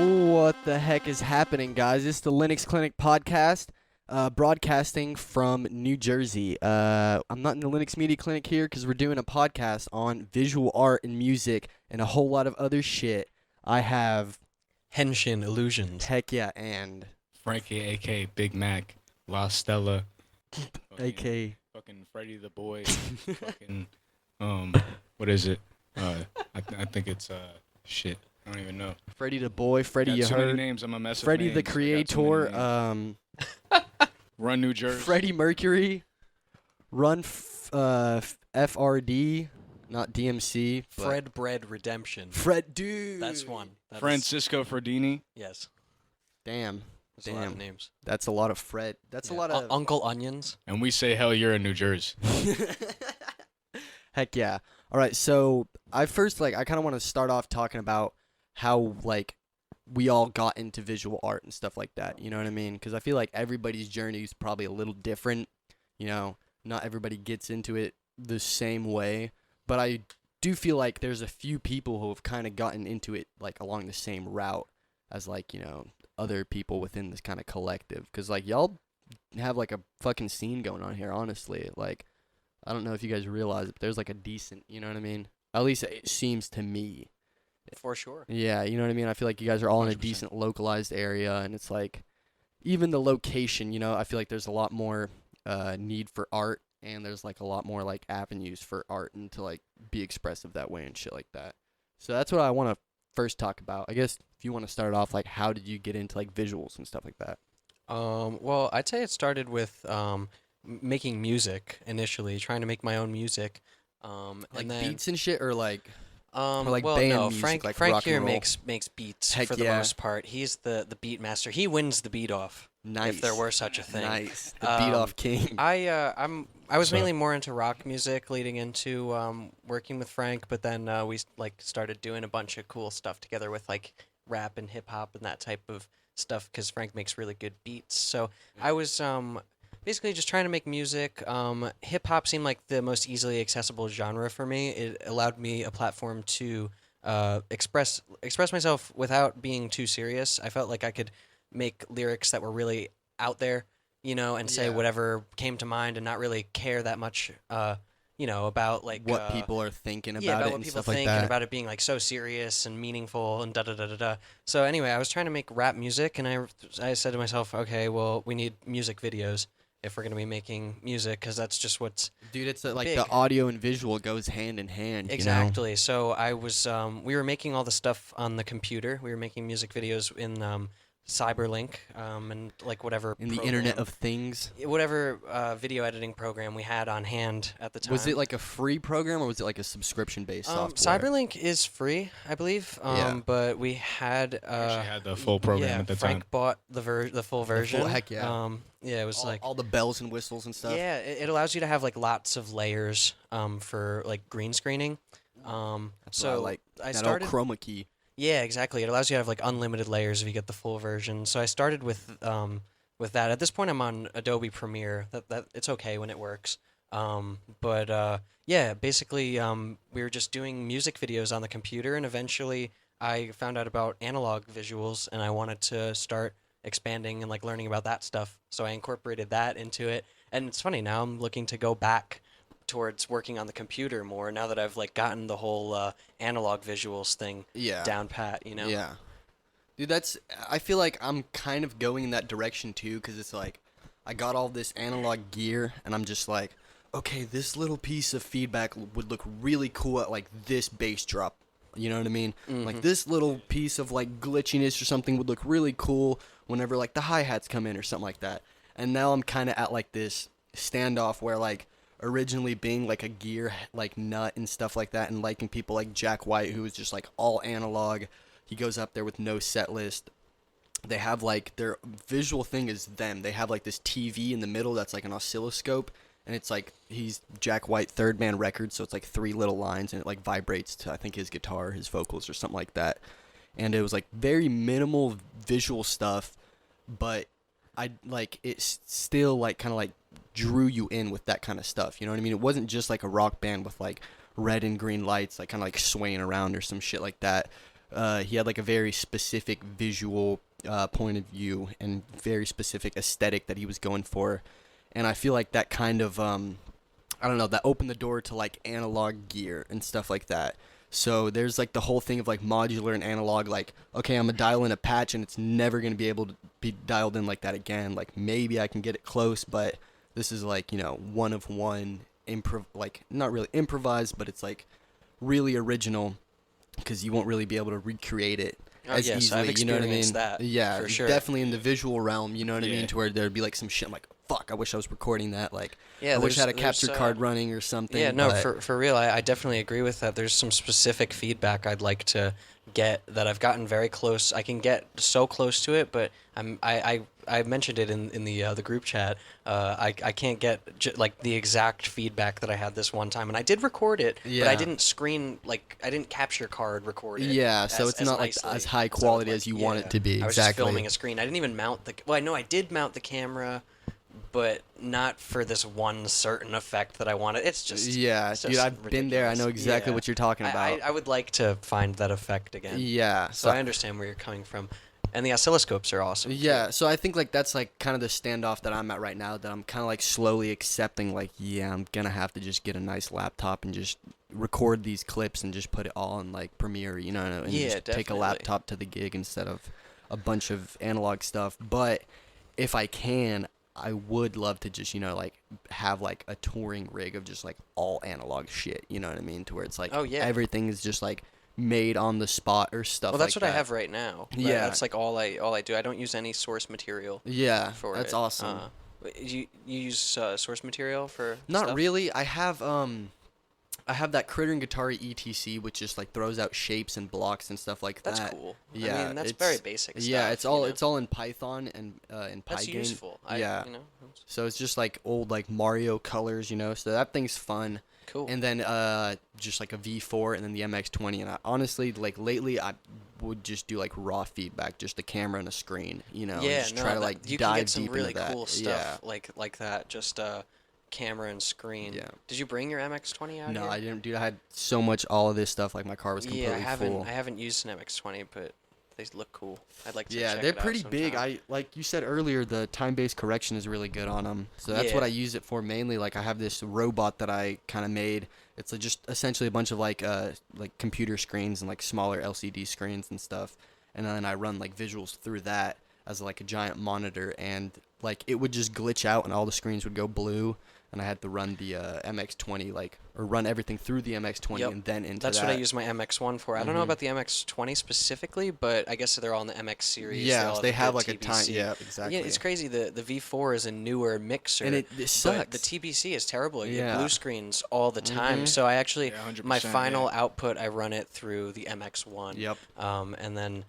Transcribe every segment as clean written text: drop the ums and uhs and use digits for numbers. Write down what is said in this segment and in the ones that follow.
What the heck is happening, guys? This is the Linux Clinic podcast, broadcasting from New Jersey. I'm not in the Linux Media Clinic here because we're doing a podcast on visual art and music and a whole lot of other shit. I have Henshin Illusions. Heck yeah, and Frankie, a.k.a. Big Mac, La Stella, AK fucking Freddy the Boy, fucking, what is it? I think it's, shit. I don't even know. Freddy the Boy, Freddy you Got too many heard, names. I'm a mess of Freddy names. the I got too Creator, many names. Run New Jersey. Freddie Mercury, Run FRD, not DMC. but Fred Bread Redemption. Fred, dude. That's one. That is- Francisco Fredini. yes. Damn. That's a lot of names. That's a lot of Fred. That's a Yeah. lot of. Uncle Onions. And we say, hell, you're in New Jersey. Heck yeah. All right, so I kind of want to start off talking about how, like, we all got into visual art and stuff like that. You know what I mean? Because I feel like everybody's journey is probably a little different. You know, not everybody gets into it the same way. But I do feel like there's a few people who have kind of gotten into it, like, along the same route as, like, you know, other people within this kind of collective. Because, like, y'all have, like, a fucking scene going on here, honestly. Like, I don't know if you guys realize it, but there's, like, a decent, you know what I mean? At least it seems to me. For sure. Yeah, you know what I mean? I feel like you guys are all in a 100%. decent localized area, and it's, like, even the location, you know, I feel like there's a lot more need for art, and there's, like, a lot more, like, avenues for art and to, like, be expressive that way and shit like that. So that's what I want to first talk about. I guess if you want to start off, like, how did you get into, like, visuals and stuff like that? Well, I'd say it started with making music initially, trying to make my own music. Like, And then beats and shit, or, like, like well, band no, music, Frank like Frank rock and here roll? makes beats Heck for the yeah. most part. He's the beat master. He wins the beat off. nice. If there were such a thing. Nice. The beat-off king. I was So- mainly more into rock music leading into working with Frank, but then we started doing a bunch of cool stuff together with like rap and hip hop and that type of stuff because Frank makes really good beats. So I was basically just trying to make music. Hip hop seemed like the most easily accessible genre for me. It allowed me a platform to express myself without being too serious. I felt like I could make lyrics that were really out there, you know, and say Yeah. whatever came to mind and not really care that much, you know, about like What people are thinking about yeah, about it what and people stuff like think that. and about it being like so serious and meaningful and da da da da da. So anyway, I was trying to make rap music, and I said to myself, okay, well, we need music videos if we're gonna be making music, because that's just what's Dude, it's like big. the audio and visual goes hand in hand. exactly. So I was we were making all the stuff on the computer. We were making music videos in Cyberlink and like whatever You know? In the program- Internet of Things. whatever video editing program we had on hand at the time. Was it like a free program or was it like a subscription-based software? Cyberlink is free, I believe. Yeah. But we had Actually had the full program yeah, at the Frank time. bought the full version. heck yeah. Yeah, it was like all the bells and whistles and stuff. yeah, it allows you to have like lots of layers for like green screening. That's what So I like I that started. old chroma key. Yeah, exactly. It allows you to have like unlimited layers if you get the full version. So I started with that. At this point, I'm on Adobe Premiere. That it's okay when it works. But yeah, basically, we were just doing music videos on the computer, and eventually, I found out about analog visuals, and I wanted to start expanding and like learning about that stuff. So I incorporated that into it, and it's funny now. I'm looking to go back towards working on the computer more now that I've like gotten the whole analog visuals thing Yeah. down pat, you know? Yeah. Dude, I feel like I'm kind of going in that direction too, because it's like, I got all this analog gear, and I'm just like, okay, this little piece of feedback would look really cool at like this bass drop. You know what I mean? Like this little piece of like glitchiness or something would look really cool whenever like the hi-hats come in or something like that. And now I'm kind of at like this standoff where like originally being like a gear like nut and stuff like that, and liking people like Jack White, who is just like all analog. He goes up there with no set list. They have like their visual thing is them. They have like this TV in the middle that's like an oscilloscope, and it's like he's Jack White third man record, so it's like 3 little lines, and it like vibrates to I think his guitar, his vocals, or something like that. And it was like very minimal visual stuff, but I like it still like kind of like drew you in with that kind of stuff. You know what I mean? It wasn't just like a rock band with like red and green lights, like kind of like swaying around or some shit like that. he had like a very specific visual point of view and very specific aesthetic that he was going for, and I feel like that kind of I don't know, that opened the door to like analog gear and stuff like that. So there's like the whole thing of like modular and analog, like, okay, I'm gonna dial in a patch and it's never gonna be able to be dialed in like that again. Like maybe I can get it close, but this is like, one of one like not really improvised, but it's like really original because you won't really be able to recreate it as yes, easily. I've You know what I mean? experienced that, Yeah, for sure. definitely in the visual realm. You know what I Yeah. mean? To where there'd be like some shit. I'm like, fuck, I wish I was recording that. Like, Yeah, I wish I had a there's, capture card running or something. Yeah, no, but for real, I definitely agree with that. There's some specific feedback I'd like to get that I've gotten very close. I can get so close to it, but I mentioned it in the group chat. I can't get like the exact feedback that I had this one time, and I did record it, but I Yeah. didn't I didn't capture card record it. Yeah, so it's not like nicely. as high So, quality like, as you want it to be. I was just Exactly. filming a screen. I didn't even mount the. Well, I know I did mount the camera, but not for this one certain effect that I wanted. It's just Yeah, it's dude, just I've been there. I know ridiculous. exactly Yeah. what you're talking about. I would like to find that effect again. Yeah. So I understand where you're coming from, and the oscilloscopes are awesome. too. Yeah, so I think like that's like kind of the standoff that I'm at right now, that I'm kind of like slowly accepting like, yeah, I'm gonna have to just get a nice laptop and just record these clips and just put it all in like Premiere, and Yeah, just take a definitely. laptop to the gig instead of a bunch of analog stuff. But if I can, I would love to just, like have like a touring rig of just like all analog shit, you know what I mean? To where it's like Oh, yeah. everything is just like made on the spot or stuff Well, that's like what that. I have right now. Yeah. That's like all I do. I don't use any source material Yeah, for that's it. awesome. You use source material for Not stuff? really. I have that Critter and Guitar ETC, which just like throws out shapes and blocks and stuff like That's that. cool. Yeah, I mean, that's it's- very basic stuff. Yeah, it's you all know? it's all in Python and in That's Pygame. useful. Yeah. You know, So it's just like old like Mario colors, So that thing's fun. cool. And then just like a V4 and then the MX20. And I honestly, like lately, I would just do like raw feedback, just a camera and a screen, and yeah, just no, try to that- like you can dive get some deep really into that. cool stuff like that. Just camera and screen. Yeah. Did you bring your MX20 out No, here? I didn't, dude. I had so much all of this stuff. Like my car was completely Yeah, full. I haven't used an MX20, but they look cool. I'd like to. Yeah, check they're it out pretty big. sometime. Like you said earlier, the time-based correction is really good on them. So that's what Yeah. I use it for mainly. Like I have this robot that I kind of made. It's just essentially a bunch of like computer screens and like smaller LCD screens and stuff. And then I run like visuals through that as like a giant monitor, and like it would just glitch out and all the screens would go blue. And I had to run the MX20 or run everything through the MX20 Yep. and then into That's that. what I use my MX1 for. I don't know Mhm. about the MX20 specifically, but I guess they're all in the MX series. Yeah, all they the have good like a time. TBC. Yeah, exactly. Yeah, it's crazy. The V4 is a newer mixer, And it but sucks. the TBC is terrible. You Yeah. get blue screens all the time. Mhm. So I actually, Yeah, 100%, my final yeah. output, I run it through the MX1. Yep. And then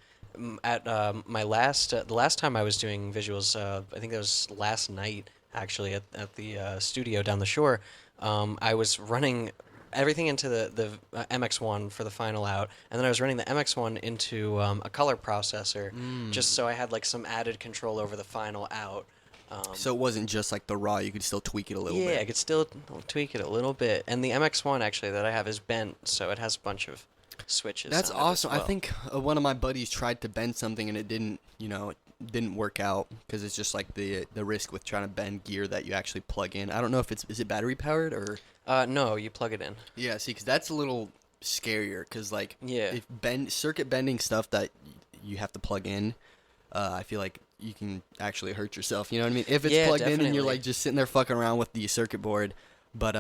at my the last time I was doing visuals, I think that was last night actually at the studio down the shore. I was running everything into the MX1 for the final out, and then I was running the MX1 into a color processor, just so I had like some added control over the final out. So it wasn't just like the raw. You could still tweak it a little yeah, bit. I could still tweak it a little bit. And the MX1 actually that I have is bent, so it has a bunch of switches. That's on it as awesome. I well. think one of my buddies tried to bend something and it didn't, it didn't work out because it's just like the risk with trying to bend gear that you actually plug in. I don't know if is it battery powered or. No, you plug it in. Yeah, see, because that's a little scarier because like Yeah. if circuit bending stuff that you have to plug in, I feel like you can actually hurt yourself. You know what I mean? If it's Yeah, plugged in and you're definitely. like just sitting there fucking around with the circuit board, but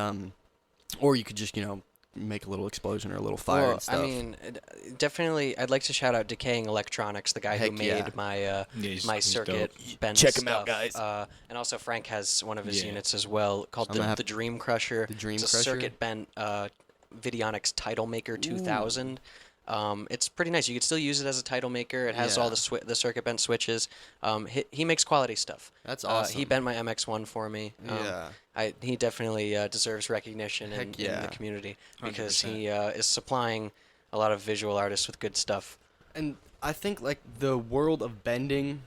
or you could just make a little explosion or a little fire Well, and stuff. I mean, definitely, I'd like to shout out Decaying Electronics, the guy Heck who made yeah. my Yeah, he's circuit bend Check him stuff. out, guys. And also Frank has one of his Yeah. units as well called I'm gonna have- the Dream Crusher. The Dream it's Crusher? a circuit bent Vidionics Title Maker 2000. It's pretty nice. You could still use it as a title maker. It has all Yeah. the circuit bent switches. He makes quality stuff. That's He awesome. bent my MX1 for me. Yeah. He definitely deserves recognition Heck in yeah. the community because 100%. he is supplying a lot of visual artists with good stuff. And I think like the world of bending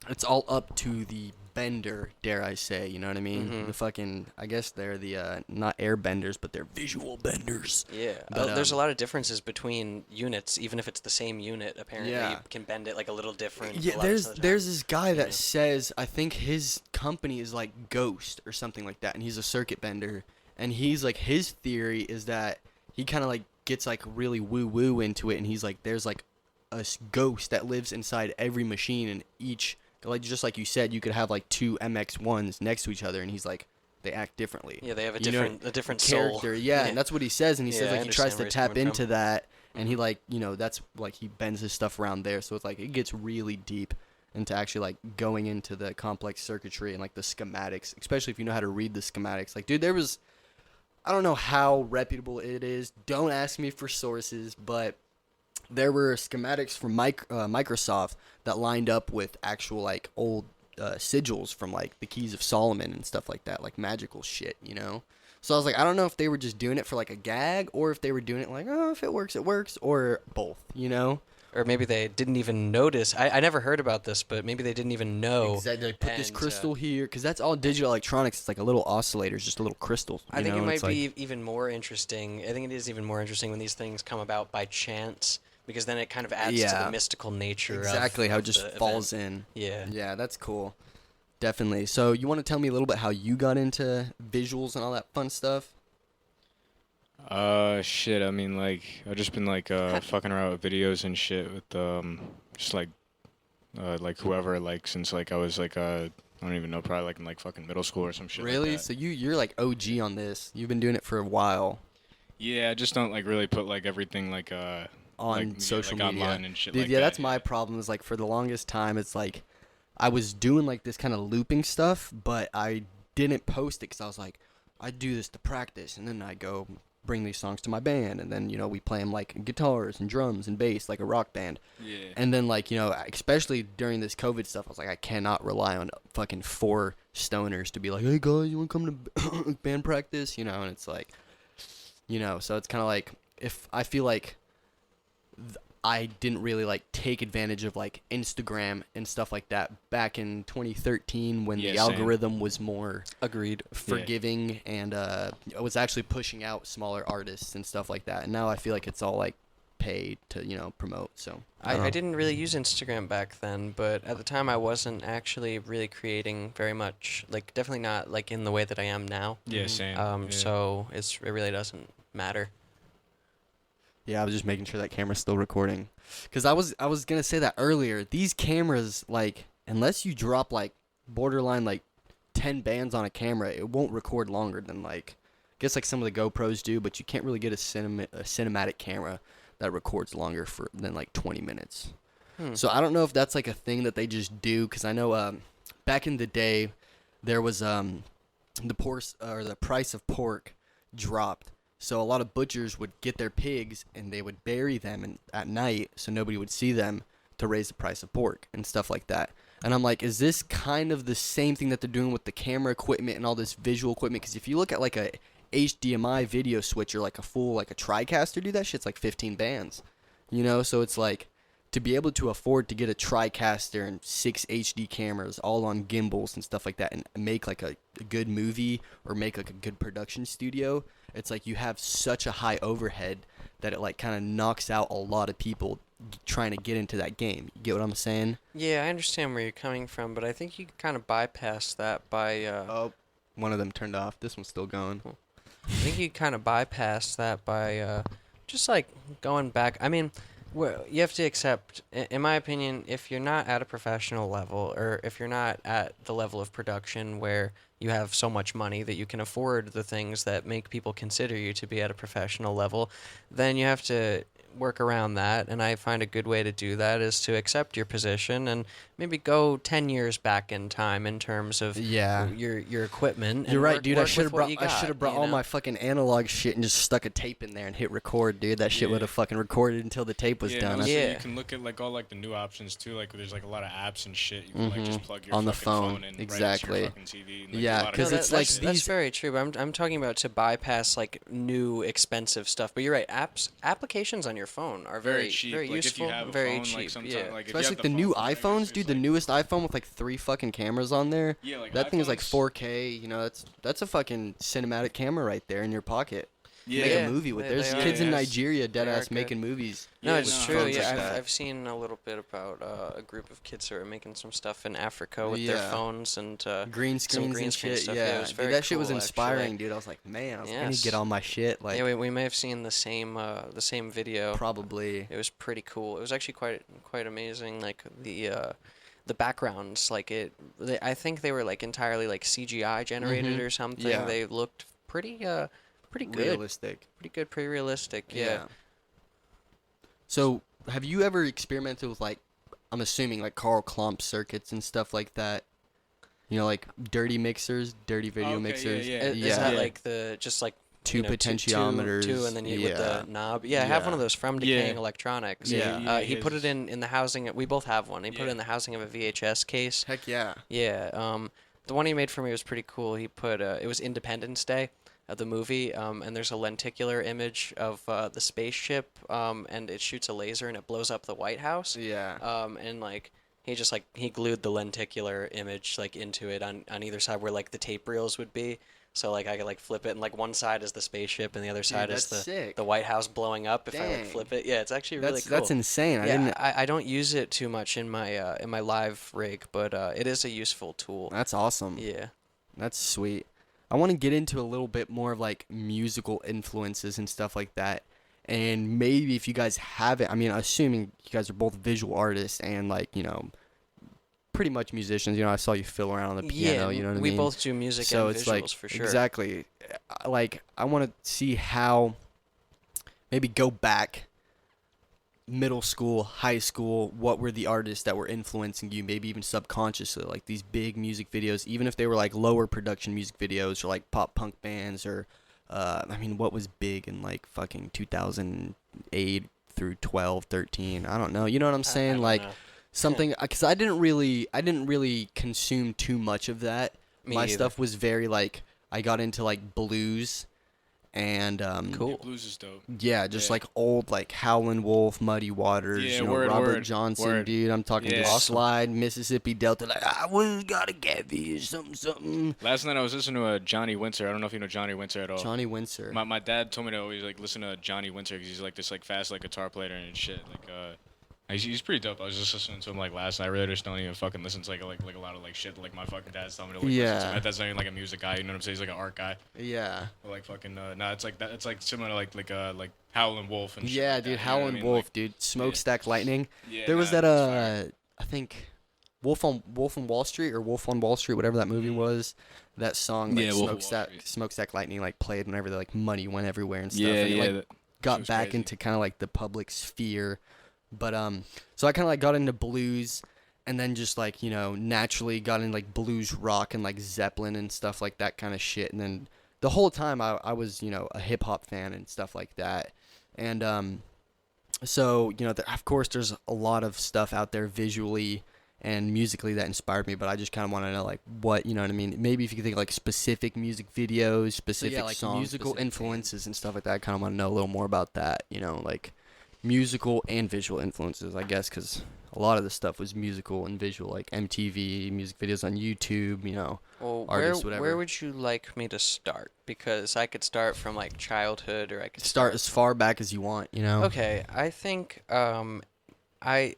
it's all up to the bender, dare I say, you know what I mean? Mhm. The fucking, I guess they're the, not air benders, but they're visual benders. Yeah, But, there's a lot of differences between units, even if it's the same unit. Apparently, Yeah. you can bend it like a little different. Yeah, a lot of the time. there's this guy that Yeah. says, I think his company is like Ghost or something like that, and he's a circuit bender, and he's like, his theory is that he kind of like gets like really woo-woo into it, and he's like, there's like a ghost that lives inside every machine, and each, like just like you said, you could have like two MX1s next to each other, and he's like, they act differently. Yeah, they have a You know, different character. soul. Yeah, and that's what he says, and he says Yeah, I like he tries understand to where he's tap coming into from. that, and he like, that's like he bends his stuff around there, so it's like it gets really deep into actually like going into the complex circuitry and like the schematics, especially if you know how to read the schematics. Like, dude, there was, I don't know how reputable it is. Don't ask me for sources, but there were schematics from Microsoft that lined up with actual like old sigils from like the Keys of Solomon and stuff like that, like magical shit, So I was like, I don't know if they were just doing it for like a gag, or if they were doing it like, oh, if it works, or both. Or maybe they didn't even notice. I never heard about this, but maybe they didn't even know. Exactly. They put this and, crystal here, because that's all digital electronics. It's like a little oscillator, it's just a little crystal. I think it It's might like- be even more interesting. I think it is even more interesting when these things come about by chance, because then it kind of adds to Yeah. the mystical nature exactly how it of just the falls event. in. Yeah. Yeah, that's cool. Definitely. So you want to tell me a little bit how you got into visuals and all that fun stuff? Shit. I mean, like, I've just been like fucking around with videos and shit with just like whoever, like, since like I was like I don't even know, probably like in like fucking middle school or some shit. Really? Like that. So you're like OG on this. You've been doing it for a while Yeah, I just don't like really put like everything like on like, yeah, social like, media. online and shit Dude, like yeah, that, that's my problem. Is like for the longest time, it's like I was doing like this kind of looping stuff, but I didn't post it because I was like, I do this to practice, and then I go bring these songs to my band, and then we play them like guitars and drums and bass like a rock band. Yeah. And then like especially during this COVID stuff, I was like, I cannot rely on fucking 4 stoners to be like, hey guys, you want to come to band practice? And it's like, so it's kind of like, if I feel like I didn't really like take advantage of like Instagram and stuff like that back in 2013 when Yeah, the same. algorithm was more Agreed. forgiving, and I was actually pushing out smaller artists and stuff like that. And now I feel like it's all like paid to promote. So I didn't really use Instagram back then, but at the time I wasn't actually really creating very much. Like, definitely not like in the way that I am now. Yeah, same. Yeah. So it really doesn't matter. Yeah, I was just making sure that camera's still recording. Because I was going to say that earlier. These cameras, like, unless you drop, like, borderline, like, 10 bands on a camera, it won't record longer than, like, I guess, like, some of the GoPros do, but you can't really get a cinematic camera that records longer than, like, 20 minutes. So I don't know if that's, like, a thing that they just do, because I know back in the day, there was the price of pork dropped. So a lot of butchers would get their pigs and they would bury them at night so nobody would see them to raise the price of pork and stuff like that. And I'm like, is this kind of the same thing that they're doing with the camera equipment and all this visual equipment? Because if you look at like a HDMI video switcher, like a full, like a TriCaster, dude, that shit's like 15 bands. So it's like, to be able to afford to get a TriCaster and 6 HD cameras all on gimbals and stuff like that and make like a good movie or make like a good production studio, it's like you have such a high overhead that it like kind of knocks out a lot of people trying to get into that game. You get what I'm saying? Yeah, I understand where you're coming from, but I think you kind of bypass that by. Oh, one of them turned off. This one's still going. I think you kind of bypass that by just like going back. I mean, you have to accept, in my opinion, if you're not at a professional level, or if you're not at the level of production where you have so much money that you can afford the things that make people consider you to be at a professional level, then you have to work around that. And I find a good way to do that is to accept your position and maybe go 10 years back in time in terms of Yeah. your equipment. You're and right, work- dude. work I should with have what brought you I should have got, brought you all know? my fucking analog shit and just stuck a tape in there and hit record, dude. That shit Yeah. would have fucking recorded until the tape was Yeah, done. and also Yeah. you can look at like all like the new options too. Like there's like a lot of apps and shit. You can like just plug your On the fucking phone. and Exactly. write it to your fucking TV. And, like, Yeah, Yeah, lot of 'cause No, it's that- like that's these- very true. But I'm talking about to bypass like new expensive stuff. But you're right. Applications on your phone are very very cheap. very like useful, if you have a very phone, cheap. like sometimes, yeah. like if you Especially have the new phone, like, iPhones, it's dude. The like- newest iPhone with like 3 fucking cameras on there. Yeah, like That thing is like iPhones- 4K. You know, that's a fucking cinematic camera right there in your pocket. Yeah, Make Yeah, a movie with. they There's are. kids in Yes. Nigeria, dead They are ass good. making movies. No, Yeah, it's no, true. phones Yeah, like that. I've seen a little bit about a group of kids who are making some stuff in Africa with their Yeah. phones and Green screens green and screen shit. stuff. Yeah, Yeah, it was dude, very that shit was cool, inspiring, actually. dude. I was like, man, I need Yes. to get all my shit. Like, yeah, we may have seen the same video. probably. It was pretty cool. It was actually quite amazing. Like the backgrounds, like I think they were like entirely like CGI generated or something. Yeah. They looked pretty good. Realistic. Pretty realistic. Yeah. So, have you ever experimented with like, I'm assuming like Carl Klump circuits and stuff like that? You know, like dirty mixers, dirty video Okay, mixers. yeah. Is that Yeah. like the just like Two you know, potentiometers. two, and then you with Yeah. the knob? Yeah, I have one Yeah. of those from Yeah. Decaying Electronics. Yeah. He put it in the housing. We both have one. He put it Yeah. in the housing of a VHS case. Heck yeah. Yeah. The one he made for me was pretty cool. He put it was Independence Day, the movie, and there's a lenticular image of the spaceship, and it shoots a laser and it blows up the White House. Yeah. And like he glued the lenticular image like into it on either side where like the tape reels would be. So like I could like flip it, and like one side is the spaceship and the other side is that's sick. the White House blowing up. If I like Dang. flip it, yeah, it's actually really That's cool. that's insane. I Yeah, didn't. I don't use it too much in my live rig, but it is a useful tool. That's awesome. Yeah. That's sweet. I want to get into a little bit more of like musical influences and stuff like that. And maybe if you guys haven't, I mean, assuming you guys are both visual artists and like, you know, pretty much musicians. You know, I saw you fiddle around on the piano, you know what I we mean? both do music So and it's visuals like, for sure. exactly. Like, I want to see how maybe go back middle school, high school, what were the artists that were influencing you, maybe even subconsciously, like these big music videos, even if they were like lower production music videos or like pop punk bands or, I mean, what was big in like fucking 2008 through 12, 13, I don't know. You know what I'm I saying? don't Like know. something, because I didn't really consume too much of that. Me My either. stuff was very like, I got into like blues and Cool. Yeah, blues is dope. yeah, just Yeah. like old like Howlin' Wolf, Muddy Waters, Yeah, you know, word, Robert word, Johnson, word. dude. I'm talking Yeah. just Awesome. Slide, Mississippi Delta, like I was gotta get you something. Last night I was listening to Johnny Winter. I don't know if you know Johnny Winter at all. Johnny Winter. My dad told me to always like listen to Johnny Winter because he's like this like fast like guitar player and shit. Like he's pretty dope. I was just listening to him like last night. I really just don't even fucking listen to like a lot of like shit like my fucking dad's telling me to like listen to. Yeah. My dad's not even like a music guy. You know what I'm saying? He's like an art guy. Yeah. But, like fucking nah, it's like that. It's like similar to like Howlin' Wolf and shit Yeah, like dude, that, you know what I Howlin' mean? Wolf, Like, dude. Smokestack Lightning. yeah, There was nah, that it's fire. I think Wolf on Wall Street or Wolf on Wall Street, whatever that movie was. That song, like Yeah, Wolf on Wall Smokestack, Street. Lightning, like played whenever the like money went everywhere and stuff. Yeah, and it, yeah. like, that got was back crazy. into kind of like the public sphere. But so I kind of like got into blues and then just like, you know, naturally got into like blues rock and like Zeppelin and stuff like that kind of shit. And then the whole time I was, you know, a hip hop fan and stuff like that. And so, you know, of course there's a lot of stuff out there visually and musically that inspired me, but I just kind of want to know like what, you know what I mean? Maybe if you could think of, like specific music videos, specific like songs, musical specific influences and stuff like that. I kind of want to know a little more about that, you know, like musical and visual influences, I guess, because a lot of the stuff was musical and visual, like MTV, music videos on YouTube, you know. Well, artists, where whatever. would you like me to start? Because I could start from like childhood, or I could Start as far back as you want, you know. Okay, I think I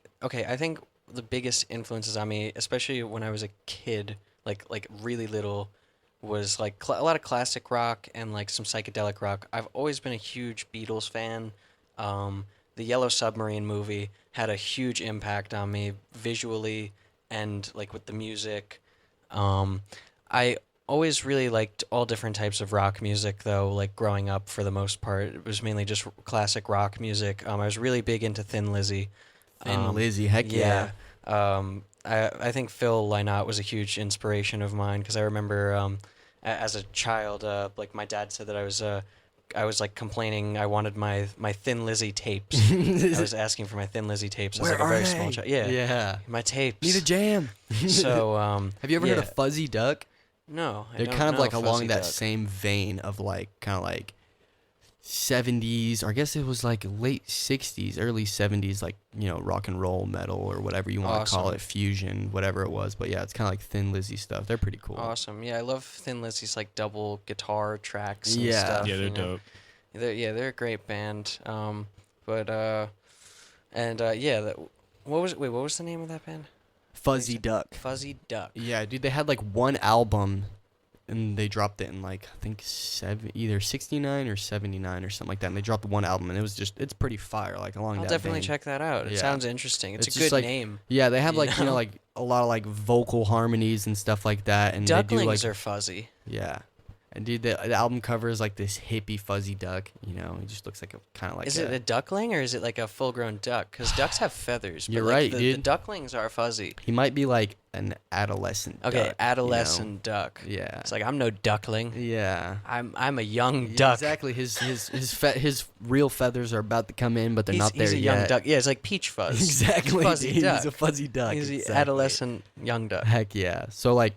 think the biggest influences on me, especially when I was a kid, like really little, was like a lot of classic rock and like some psychedelic rock. I've always been a huge Beatles fan. The Yellow Submarine movie had a huge impact on me visually and like with the music. I always really liked all different types of rock music, though. Like growing up, for the most part, it was mainly just classic rock music. I was really big into Thin Lizzy. And Lizzie, heck yeah. I think Phil Lynott was a huge inspiration of mine because I remember as a child, like my dad said that I was like complaining I wanted my Thin Lizzy tapes. I was asking for my Thin Lizzy tapes. I was Where like a are very small they? child. Yeah, Yeah. my tapes. Need a jam. So Have you ever heard yeah. of Fuzzy Duck? No, I They're don't kind of know like along Fuzzy that Duck. same vein of like kind of like 70s, or I guess it was like late 60s, early 70s, like, you know, rock and roll, metal, or whatever you want to call Awesome. it, fusion, whatever it was. But yeah, it's kind of like Thin Lizzy stuff. They're pretty cool. Awesome. Yeah, I love Thin Lizzy's like double guitar tracks and Yeah. stuff. Yeah, they're you know. dope. They're a great band. But yeah, what was the name of that band? Fuzzy Duck. Fuzzy Duck. Yeah, dude, they had like one album, and they dropped it in like I think either 69 or 79 or something like that. And they dropped one album, and it's pretty fire, like along I'll that definitely vein. check that out. It Yeah. sounds interesting. It's It's a just good like- name. Yeah, they have You like you know know? like a lot of like vocal harmonies and stuff like that, and they do Ducklings like are fuzzy. yeah. And dude, the album cover is like this hippie fuzzy duck. You know, he just looks like a kind of like. Is it a duckling or is it like a full-grown duck? Because ducks have feathers. You're but, like, right, the dude. ducklings are fuzzy. He might be like an adolescent. Okay, duck, you know? adolescent duck. Yeah. It's like I'm no duckling. Yeah. I'm a young Yeah, duck. Exactly. His real feathers are about to come in, but they're not there he's a yet. young duck. Yeah, it's like Peach Fuzz. Exactly. Fuzzy dude. duck. He's a fuzzy duck. He's the exactly. adolescent young duck. Heck yeah. So like,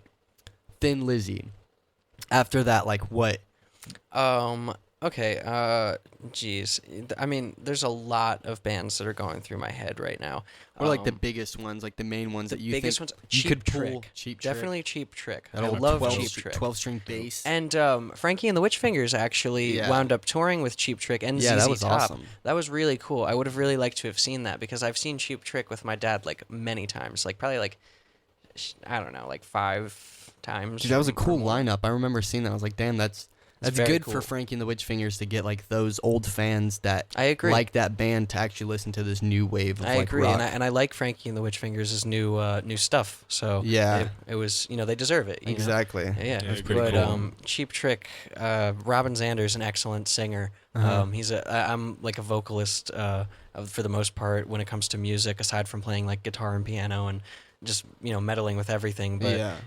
Thin Lizzy. After that, like what? Okay. Geez. I mean, there's a lot of bands that are going through my head right now. What are like the biggest ones, like the main ones the that you biggest think ones? you Cheap could pull? Trick. Cheap Trick. Definitely Cheap Trick. That I old love 12 Cheap Trick. 12-string bass. And Frankie and the Witchfingers actually Yeah. wound up touring with Cheap Trick and Yeah, ZZ that was Top. awesome. That was really cool. I would have really liked to have seen that because I've seen Cheap Trick with my dad like many times, like probably like I don't know, like 5 times. Dude, that was a or cool more. lineup. I remember seeing that. I was like, damn, that's very good cool. for Frankie and the Witchfingers to get like those old fans that I agree. like that band to actually listen to this new wave of I like agree, rock. and I like Frankie and the Witchfingers' new stuff. So Yeah. it was they deserve it. You know? Exactly. Yeah, it's pretty but cool. Cheap Trick, Robin Zander's an excellent singer. Uh-huh. I'm like a vocalist for the most part when it comes to music, aside from playing like guitar and piano and just meddling with everything. But Yeah.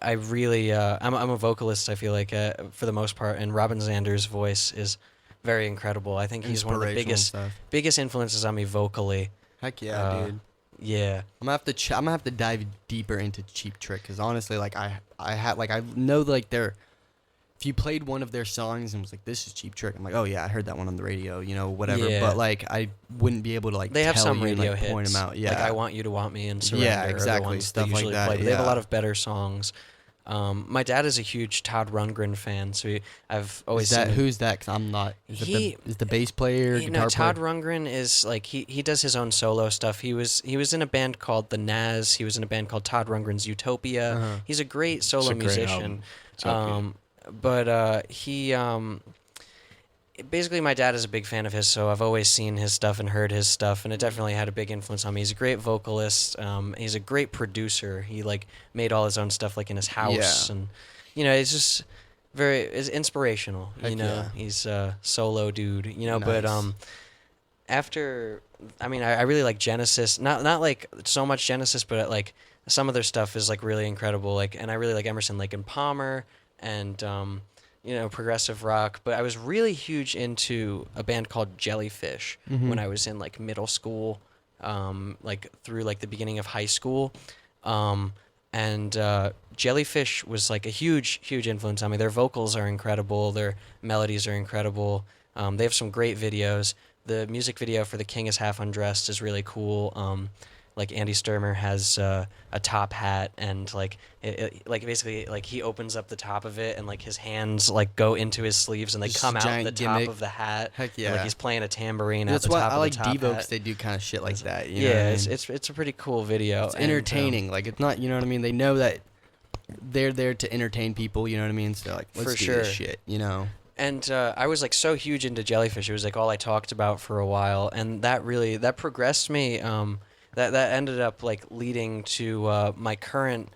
I really I'm a vocalist. I feel like for the most part, and Robin Zander's voice is very incredible. I think he's one of the Inspirational stuff. biggest influences on me vocally. Heck yeah, dude. Yeah. I'm gonna have to dive deeper into Cheap Trick because honestly, like I know like if you played one of their songs and was like, this is Cheap Trick, I'm like, oh yeah, I heard that one on the radio, whatever. Yeah. But like I wouldn't be able to like They have tell some you and, radio like, hits. point them out. Yeah. Like I Want You to Want Me and Surrender. Yeah, are the exactly, ones stuff they like usually that, play. They have a lot yeah. of better songs. My dad is a huge Todd Rundgren fan, so I've always Is that seen him. who's that? Cause I'm not. Is He- the bass player, You guitar know, Todd player? Rundgren is like he does his own solo stuff. He was in a band called the Naz. He was in a band called Todd Rundgren's Utopia. Uh-huh. He's a great solo It's a great musician. album. Utopia. But he basically my dad is a big fan of his, so I've always seen his stuff and heard his stuff, and it definitely had a big influence on me. He's a great vocalist. He's a great producer. He like made all his own stuff like in his house, Yeah. and it's just it's inspirational. Heck yeah. He's a solo dude. But Nice. after I really like Genesis. Not like so much Genesis, but like some of their stuff is like really incredible. Like, and I really like Emerson, Lake and Palmer, and progressive rock. But I was really huge into a band called Jellyfish Mm-hmm. when I was in like middle school, like through like the beginning of high school. And Jellyfish was like a huge influence on me. Their vocals are incredible. Their melodies are incredible. They have some great videos. The music video for The King is Half Undressed is really cool. Like Andy Sturmer has a top hat, and like like basically like he opens up the top of it, and like his hands like go into his sleeves, and they Just come out the giant top gimmick. of the hat. Heck And, like yeah. he's playing a tambourine That's at the why top I of like the top Devo hat. 'cause they do kind of shit like that. You know what I Yeah, mean? it's a pretty cool video. It's and, entertaining. Like it's not, you know what I mean? They know that they're there to entertain people. You know what I mean? So like, let's For do sure. this shit. And I was like so huge into Jellyfish. It was like all I talked about for a while, and that progressed me. That ended up like leading to my current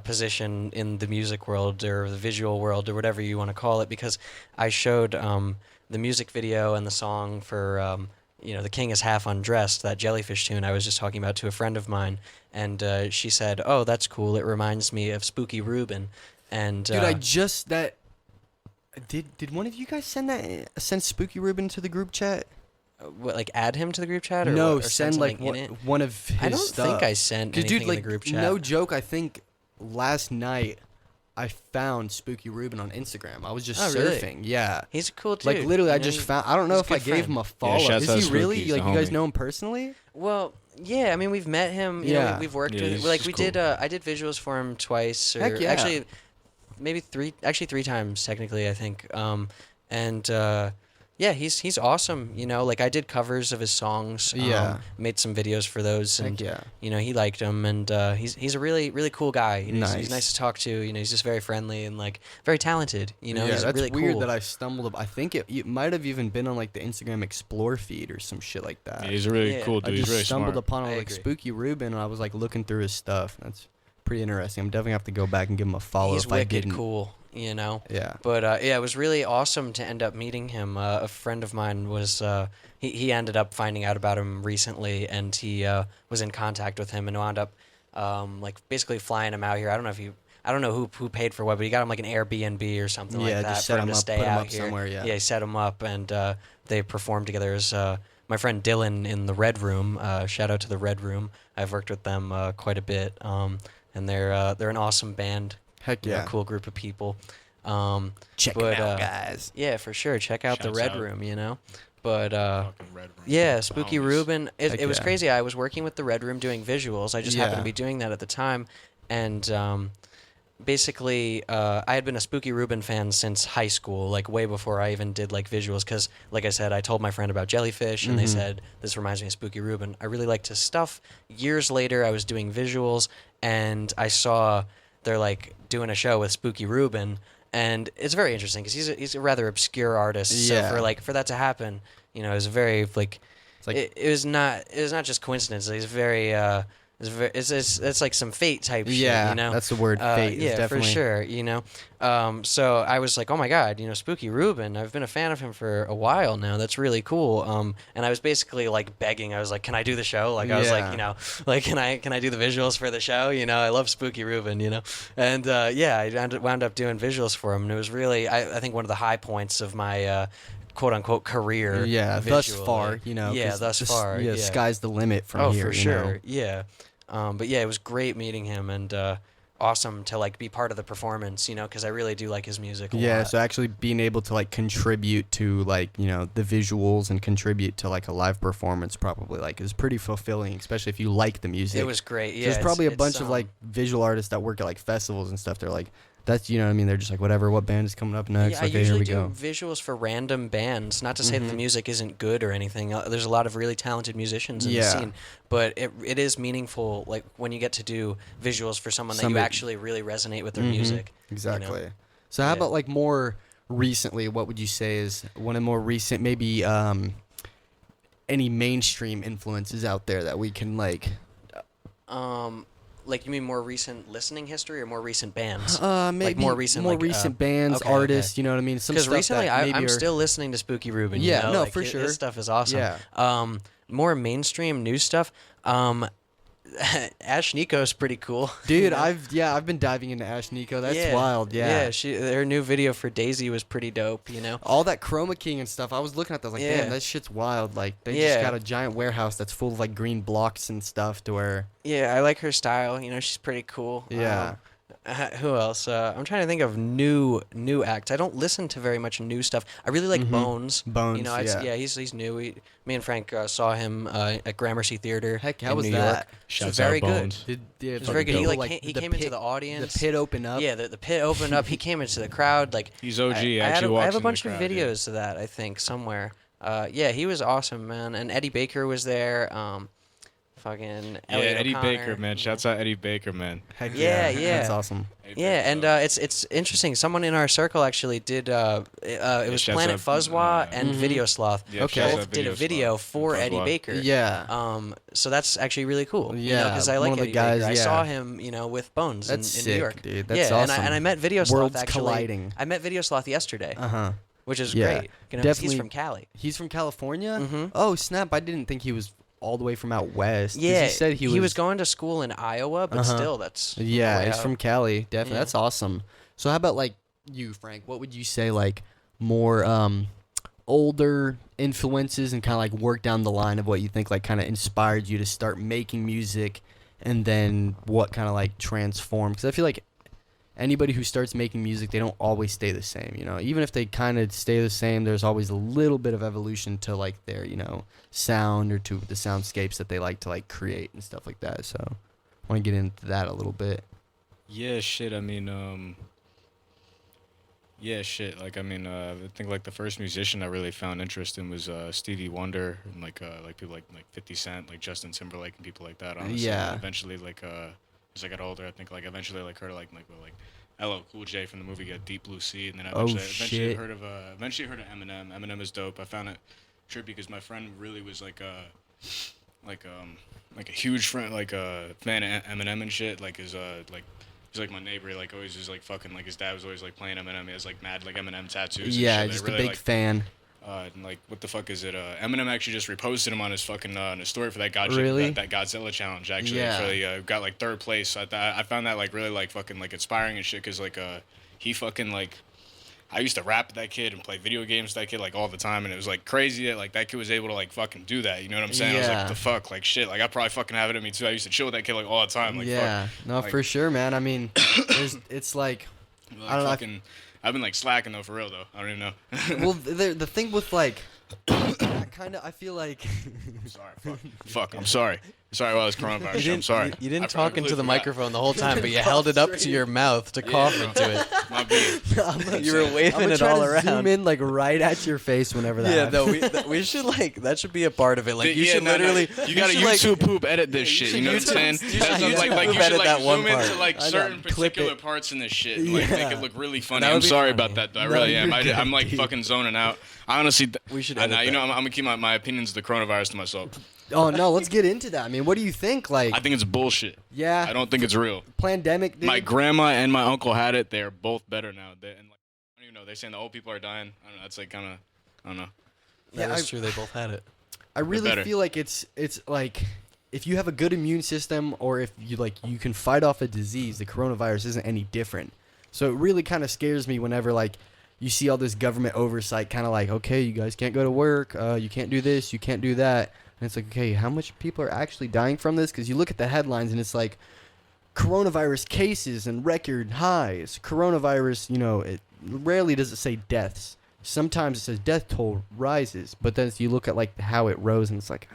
position in the music world or the visual world or whatever you want to call it, because I showed the music video and the song for The King is Half Undressed, that Jellyfish tune I was just talking about, to a friend of mine, and she said, "Oh, that's cool. It reminds me of Spooky Reuben." And Dude, did one of you guys send Spooky Reuben to the group chat? what, like add him to the group chat, or No, what, or send like something in it? one of his I don't stuff. think I sent 'Cause, anything dude, in like, the group chat. no joke, I think last night I found Spooky Ruben on Instagram. I was just really? surfing. Yeah. He's a cool dude. Like literally, you I know, just he- found. I don't know he's if a I good gave friend. him a follow. shouts out Is he really? Spooky, Like the you guys homie. know him personally? Well, yeah. I mean, we've met him. You Yeah. know, we've worked Yeah, with. he's Like just we cool. did. I did visuals for him twice, or Heck yeah. actually, maybe three. Actually, three times technically, I think. And yeah, he's awesome. You know, like I did covers of his songs. Yeah. Made some videos for those, and Heck yeah. you know, he liked them, and he's a really cool guy. You know, he's Nice. nice to talk to. You know, he's just very friendly and like very talented. You know, yeah, he's that's really weird cool. that I stumbled. I think it might have even been on like the Instagram Explore feed or some shit like that. Yeah, he's a really Yeah. cool I dude. just He's really stumbled smart. upon I like agree. Spooky Ruben, and I was like looking through his stuff. That's pretty interesting. I'm definitely have to go back and give him a follow He's if I wicked didn't. cool. You know. Yeah. But yeah, it was really awesome to end up meeting him. A friend of mine was he ended up finding out about him recently, and he was in contact with him and wound up like basically flying him out here. I don't know who paid for what, but he got him like an Airbnb or something Yeah, like that just for set him him to up, stay put him out up here. somewhere, yeah. he set him up, and they performed together. As my friend Dylan in the Red Room. Shout out to the Red Room. I've worked with them quite a bit, and they're an awesome band. Heck You know, yeah. cool group of people. Check but, it out, guys. Yeah, for sure. Check out the Shouts Red out. Room, you know. But Fucking Red Room. yeah, The Spooky homies. Ruben. Heck It was yeah. crazy. I was working with the Red Room doing visuals. I just happened to Yeah. be doing that at the time, and basically, I had been a Spooky Ruben fan since high school, like way before I even did like visuals. Because, like I said, I told my friend about Jellyfish, and they said this reminds me of Spooky Ruben. I really liked his stuff. Years later, I was doing visuals, and I saw they're like doing a show with Spooky Ruben. And it's very interesting because he's a rather obscure artist. Yeah. So for that to happen, you know, it was very like, It's like it was not just coincidence. He's very it's like some fate type shit. yeah, You know, that's the word. Fate. yeah, is definitely, for sure. You know, so I was like, oh my god, you know, Spooky Ruben. I've been a fan of him for a while now. That's really cool. And I was basically like begging. I was like, can I do the show? Like I was like, Yeah. you know, like can I do the visuals for the show? You know, I love Spooky Ruben. You know, and yeah, I wound up doing visuals for him, and it was really I think one of the high points of my quote unquote career. Yeah, thus visually. far, you know. Yeah, 'cause thus the far. Yeah, Yeah, sky's the limit from oh, here. for you sure. know? Yeah. But yeah, it was great meeting him, and awesome to like be part of the performance, you know, because I really do like his music a Yeah, lot. so actually being able to like contribute to like, you know, the visuals and contribute to like a live performance probably like is pretty fulfilling, especially if you like the music. It was great. Yeah, There's probably a it's, bunch of like visual artists that work at like festivals and stuff. They're like, that's, you know what I mean? They're just like, whatever, what band is coming up next? Yeah, I okay, here usually we do go. visuals for random bands. Not to say that the Mhm. music isn't good or anything. There's a lot of really talented musicians in Yeah. the scene, but it is meaningful. Like when you get to do visuals for someone that you Somebody- actually really resonate with their Mhm, music. Exactly. So how Yeah. about like more recently, what would you say is one of more recent, maybe any mainstream influences out there that we can like Like you mean more recent listening history or more recent bands? maybe more recent, like, bands, okay, artists, you know what I mean? Some Because stuff recently that maybe I'm are- still listening to Spooky Ruben. Yeah, you know? no, like, for sure. His stuff is awesome. Yeah. More mainstream new stuff. Ash Nico's pretty cool. Dude, you know? I've been diving into Ash Nico. That's wild. Yeah. Their new video for Daisy was pretty dope. You know. All that Chroma King and stuff. I was looking at that, I was like, Yeah. damn, that shit's wild. Like they Yeah. just got a giant warehouse that's full of like green blocks and stuff to where Yeah, I like her style. You know, she's pretty cool. Yeah. Who else? I'm trying to think of new acts. I don't listen to very much new stuff. I really like Bones. Bones, You know, yeah. he's new. Me and Frank saw him at Gramercy Theater. Heck, how in was New that? York. It Shouts was very out good. Bones. Yeah, It was very good. He dope. he came into the audience. The pit opened up. Yeah, the pit opened up. He came into the crowd. Like He's OG. I Actually have walks a in the bunch of crowd, yeah. videos of that. I think somewhere. Yeah, he was awesome, man. And Eddie Baker was there. Fucking Yeah, Elliot Eddie O'Connor. Baker, man. Shouts out Eddie Baker, man. Heck Yeah, yeah. That's awesome. Eddie Yeah, Baker's and dope. it's interesting. Someone in our circle actually did. It was shouts Planet out, Fuzzwa and Mhm. Video Sloth. Yeah, Okay. shouts Both out did a Video video Sloth for and Eddie Fuzzwa. Baker. Yeah. So that's actually really cool. Yeah, because I one like of the Eddie guys, Baker. I yeah. saw him, with Bones That's in sick, New York. dude. That's yeah, awesome. and I met Video Worlds Sloth actually. colliding. I met Video Sloth yesterday, Uh-huh. which is Yeah. great. You know, 'cause he's Definitely- from Cali. He's from California? Mhm. Oh, snap. I didn't think he was all the way from out west. 'Cause Yeah, he said he was going to school in Iowa, but Uh-huh. still, that's Yeah, way he's out. from Cali. Definitely. Yeah. That's awesome. So how about like you, Frank? What would you say like more older influences and kind of like work down the line of what you think like kind of inspired you to start making music, and then what kind of like transformed? Because I feel like anybody who starts making music, they don't always stay the same, you know. Even if they kind of stay the same, there's always a little bit of evolution to like their, you know, sound or to the soundscapes that they like to like create and stuff like that. So I want to get into that a little bit. Yeah, shit. I mean, yeah, shit. Like, I mean, I think like the first musician I really found interest in was Stevie Wonder and like people like 50 Cent, like Justin Timberlake and people like that. Honestly, Yeah. And eventually, like as I got older, I think like eventually like heard like LL Cool J from the movie Deep Blue Sea, and then Oh, eventually shit. heard of Eminem. Eminem is dope. I found it trippy because my friend really was like a huge friend, like a fan of Eminem and shit. Like his like. He's like my neighbor. He, like always was like fucking like his dad was always like playing Eminem. He has like mad like Eminem tattoos. Yeah, and shit. just Really, a big like, fan. And like what the fuck is it? Eminem actually just reposted him on his fucking on his story for that Really? that Godzilla challenge. Actually, Yeah. for the, got like third place. I found that like really like fucking like inspiring and shit. Cause like he fucking like. I used to rap with that kid and play video games with that kid like all the time, and it was like crazy that like that kid was able to like fucking do that. You know what I'm saying? I was Yeah. like, the fuck, like shit. Like I probably fucking have it in me too. I used to chill with that kid like all the time. Like Yeah, fuck. no, Like- for sure, man. I mean, it's like, Like, I don't know, I fucking, I've been like slacking though for real though. I don't even know. well, the thing with like, I feel like, I'm sorry. Fuck. I'm sorry. Sorry about this coronavirus. shit, I'm sorry. You didn't I talk really into the forgot. microphone the whole time, but you held it up to your mouth to cough into it. My bad. You were I'm waving gonna it try all to around. zoom in like right at your face whenever that Yeah, happens. no, we should like that should be a part of it. Like you Yeah, should no, no, literally. You gotta should, like, YouTube poop edit this you shit. should You know what I'm saying? YouTube- you That's should like YouTube you should edit like that one zoom into part. like I know, certain clip particular it. parts in this shit, and, like make Yeah. it look really funny. That would I'm be sorry funny. about that. Though. I No, really am. you're good, I'm like dude. fucking zoning out. I honestly. We should I edit know. You that. know, I'm gonna keep my opinions of the coronavirus to myself. Oh no, let's get into that. I mean, what do you think? Like, I think it's bullshit. yeah, I don't think it's real. pandemic. Dude. My grandma and my uncle had it. They're both better now. And like, I don't even know. They're saying the old people are dying. I don't know. It's like kind of. I don't know. That Yeah, is true. They both had it. I really better. feel like it's like if you have a good immune system or if you can fight off a disease, the coronavirus isn't any different. So it really kind of scares me whenever like you see all this government oversight, kind of like, okay, you guys can't go to work, you can't do this, you can't do that, and it's like, okay, how much people are actually dying from this? Because you look at the headlines and it's like coronavirus cases and record highs. Coronavirus, you know, it rarely does it say deaths. Sometimes it says death toll rises, but then you look at like how it rose, and it's like,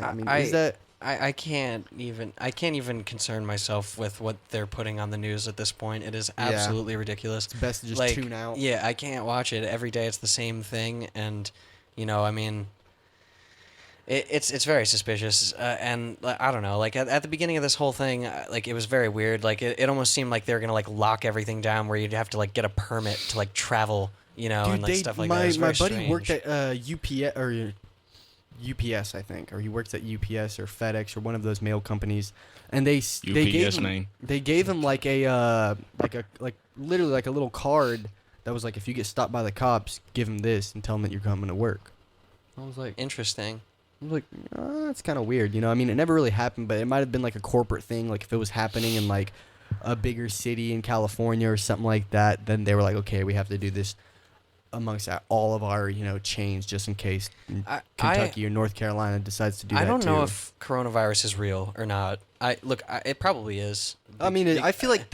I mean, is that? I can't even concern myself with what they're putting on the news at this point. It is Yeah. absolutely ridiculous. It's best to just Like, tune out. Yeah, I can't watch it every day. It's the same thing, and you know, I mean, it's very suspicious. And like, I don't know. Like at the beginning of this whole thing, like it was very weird. Like it almost seemed like they were gonna like lock everything down, where you'd have to like get a permit to like travel. You know, Dude, and like they, stuff like my that. It was my very buddy worked strange. at UPS, I think, or he works at UPS or FedEx or one of those mail companies, and they gave UPS, him, man. they gave him like a literally like a little card that was like, if you get stopped by the cops, give him this and tell them that you're coming to work. I was like, Interesting. that's kind of weird, you know. I mean, it never really happened, but it might have been like a corporate thing. Like if it was happening in like a bigger city in California or something like that, then they were like, okay, we have to do this amongst all of our, you know, chains just in case Kentucky or North Carolina decides to do that I don't know too. if coronavirus is real or not. It probably is. I mean, I feel like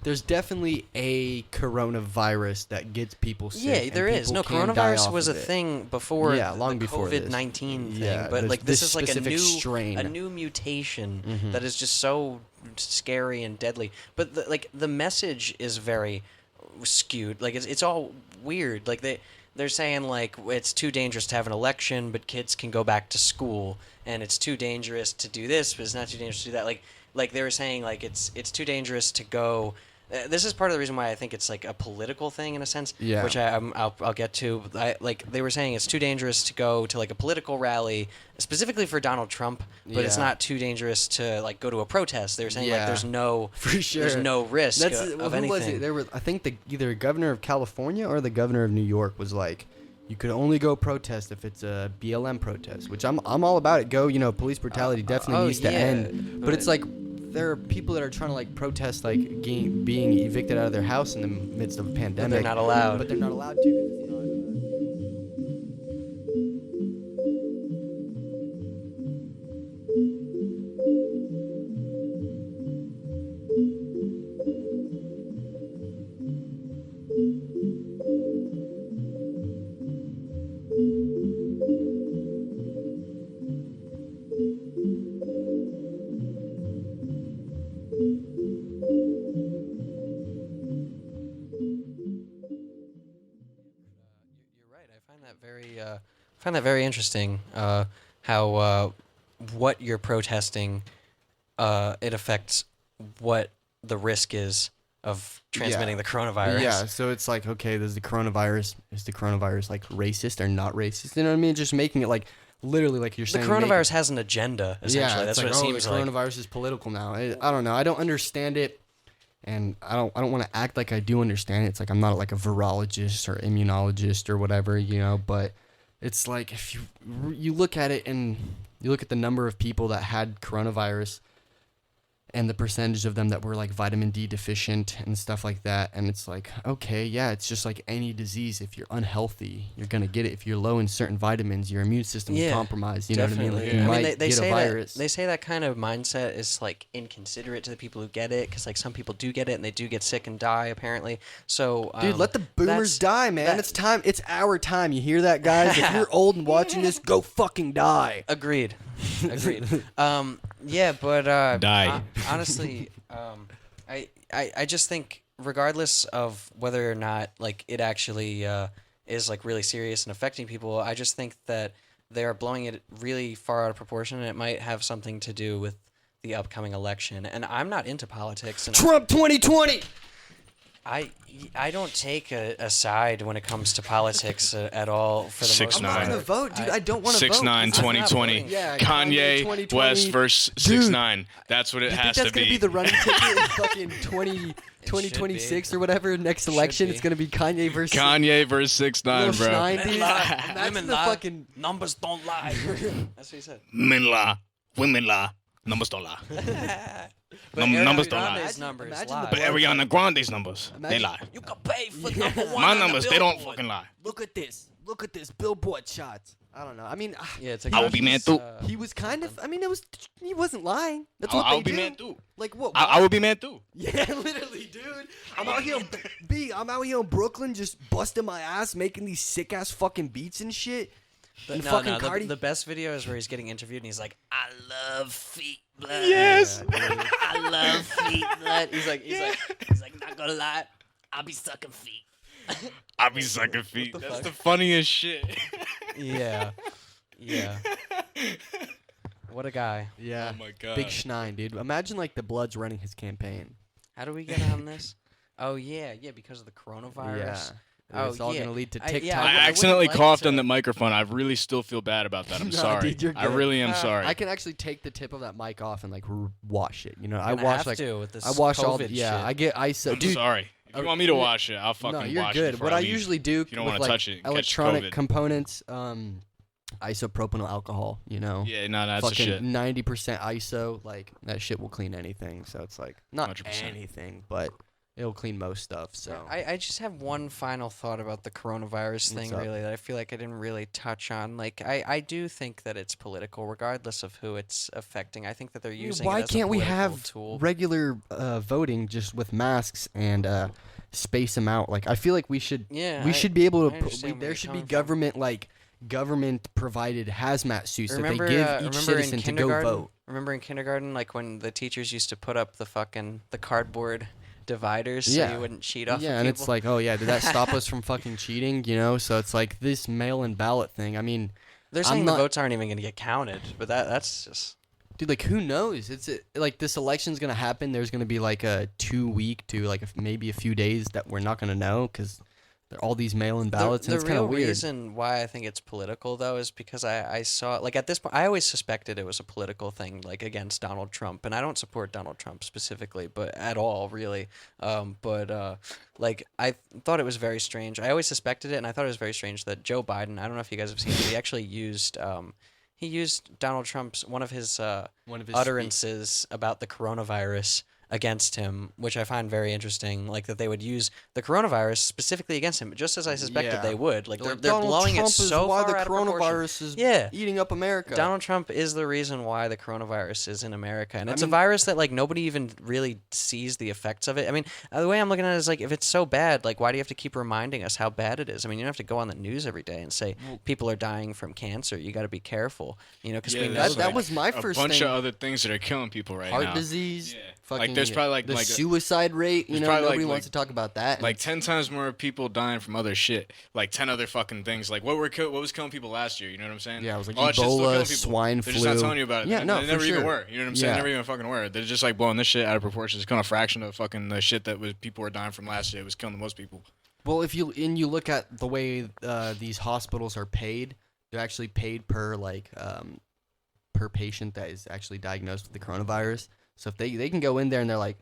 there's definitely a coronavirus that gets people sick. Yeah, and there is. people No, can die coronavirus off was a of it. thing before. Yeah, long the before this. COVID-19 thing. Yeah, but there's like this this is like a specific new strain. a new mutation Mhm. that is just so scary and deadly. But the message is very skewed. Like it's all weird. Like they're saying like it's too dangerous to have an election, but kids can go back to school, and it's too dangerous to do this, but it's not too dangerous to do that. Like they were saying like it's too dangerous to go. This is part of the reason why I think it's like a political thing in a sense, Yeah. which I'll get to. Like they were saying it's too dangerous to go to like a political rally specifically for Donald Trump, but it's Yeah. not too dangerous to like go to a protest. They were saying like Yeah. there's no For sure. there's no risk That's of who anything. was it? There were, I think, either the governor of California or the governor of New York was like, you could only go protest if it's a BLM protest, which I'm all about it. Go, you know, police brutality definitely needs to end. But it's like there are people that are trying to like protest like being evicted out of their house in the midst of a pandemic. they're not allowed. But they're not allowed to. 'Cause it's not. find that very interesting. How what you're protesting, it affects what the risk is of transmitting the coronavirus. Yeah, so it's like, okay, is the coronavirus like racist or not racist? You know what I mean? Just making it like literally like you're saying. The coronavirus has an agenda. Essentially, yeah, that's like, what it seems the like. coronavirus is political now. I don't know. I don't understand it, and I don't want to act like I do understand it. It's like I'm not like a virologist or immunologist or whatever, you know. But it's like if you look at it and you look at the number of people that had coronavirus and the percentage of them that were like vitamin D deficient and stuff like that. And it's like, okay, yeah, it's just like any disease. If you're unhealthy, you're going to get it. If you're low in certain vitamins, your immune system is compromised. You know what I mean? Like, you might get a virus. They say that kind of mindset is like inconsiderate to the people who get it, because like some people do get it and they do get sick and die apparently. So dude, let the boomers die, man. It's time. It's our time. You hear that, guys? If you're old and watching this, go fucking die. Agreed. Yeah, but die. Honestly, I just think regardless of whether or not like it actually is like really serious and affecting people, I just think that they are blowing it really far out of proportion, and it might have something to do with the upcoming election. And I'm not into politics. And Trump 2020. I don't take a side when it comes to politics at all. For the most part. I'm not gonna vote, dude. I don't want to vote. 6-9 2020. Yeah, Kanye 2020. West versus 6-9. That's what it has to that's gonna be. be the running ticket in fucking 2026 or whatever next election. It's gonna be Kanye versus 6-9, bro. Women lie. Fucking numbers don't lie. That's what he said. Men lie, women lie, numbers don't lie. Numbers don't lie. Numbers imagine lie. the But Ariana Grande's numbers, they lie. You can pay for number one. My numbers, they don't fucking lie. Look at this billboard shots. I don't know. I mean, Yeah, it's like I will be mad too. he was kind of. I mean, he wasn't lying. That's what I they would be do. mad too. Like what? I would be mad too. Yeah, literally, dude. I'm out here, I'm out here in Brooklyn, just busting my ass, making these sick ass fucking beats and shit. And fucking Cardi. The best video is where he's getting interviewed and he's like, "I love feet blood. Yes. I love feet blood." He's like, not gonna lie, I'll be sucking feet. I be sucking feet. That's the funniest shit. Yeah. What a guy. Yeah. Oh my god. Big Schnein, dude. Imagine like the Bloods running his campaign. How do we get on this? Oh yeah, because of the coronavirus. Yeah. Oh, It's all yeah. gonna lead to I- TikTok. yeah, I wouldn't accidentally like coughed to- on the microphone. I really still feel bad about that. I'm No, sorry. dude, you're I good. really am sorry. I can actually take the tip of that mic off and like wash it. You know, I Gonna wash have like to with this I wash all. COVID Yeah, shit. I get ISO. I'm Dude, sorry. If you want me to wash it, I'll fucking no, you're wash it. good. before What I leave. usually do If you don't with wanna like touch it and catch electronic COVID. components, isopropyl alcohol. You know. Yeah, no, that's the shit. Fucking 90% ISO, like that shit will clean anything. So it's like not 100%. anything, but it'll clean most stuff. So I just have one final thought about the coronavirus thing, up? really, that I feel like I didn't really touch on. Like, I do think that it's political, regardless of who it's affecting. I think that they're using why it as a can't we political have tool. regular voting just with masks and space them out? Like I feel like we should. Yeah, we should be able I to. understand where There you're should be coming from. government provided hazmat suits Remember, that they give each remember citizen in to go kindergarten? vote. Remember in kindergarten, like when the teachers used to put up the cardboard dividers so Yeah. you wouldn't cheat off. Yeah, of and it's people? like, oh yeah, did that stop us from fucking cheating? You know, so it's like this mail-in ballot thing. I mean, they're I'm saying not- the votes aren't even going to get counted, but that's just. dude, like who knows? It's like this election's gonna happen. There's gonna be like a 2-week to like maybe a few days that we're not gonna know because all these mail-in ballots, and The it's kind real of weird. reason why I think it's political, though, is because I saw, like, at this point, I always suspected it was a political thing, like, against Donald Trump. And I don't support Donald Trump specifically, but at all, really. Like, I thought it was very strange. I always suspected it, and I thought it was very strange that Joe Biden, I don't know if you guys have seen it, he actually used Donald Trump's, one of his utterances about the coronavirus against him, which I find very interesting. Like that they would use the coronavirus specifically against him, just as I suspected Yeah. they would. Like they're Donald blowing Trump it is so why far the out of proportion. coronavirus is Yeah. eating up America. Donald Trump is the reason why the coronavirus is in America, and it's a mean- virus that like nobody even really sees the effects of it. I mean, the way I'm looking at it is like, if it's so bad, like why do you have to keep reminding us how bad it is? I mean, you don't have to go on the news every day and say people are dying from cancer. You got to be careful, you know, because we know that was my first a bunch thing. of other things that are killing people right Heart now. disease, Yeah. fucking Like there's probably like the like suicide rate. You there's know, probably, nobody like- wants like- to talk about that. like 10 times more people dying from other shit, like 10 other fucking things. Like what was killing people last year? You know what I'm saying? Yeah, it was like all that shit's still Ebola, killing people. swine They're just not flu. telling you about it. Yeah, they, no, they never for even sure. were. You know what I'm saying? Yeah. They never even fucking were. They're just like blowing this shit out of proportion. It's kind of a fraction of fucking the shit that was people were dying from last year. It was killing the most people. Well, if you look at the way these hospitals are paid, they're actually paid per per patient that is actually diagnosed with the coronavirus. So if they can go in there and they're like,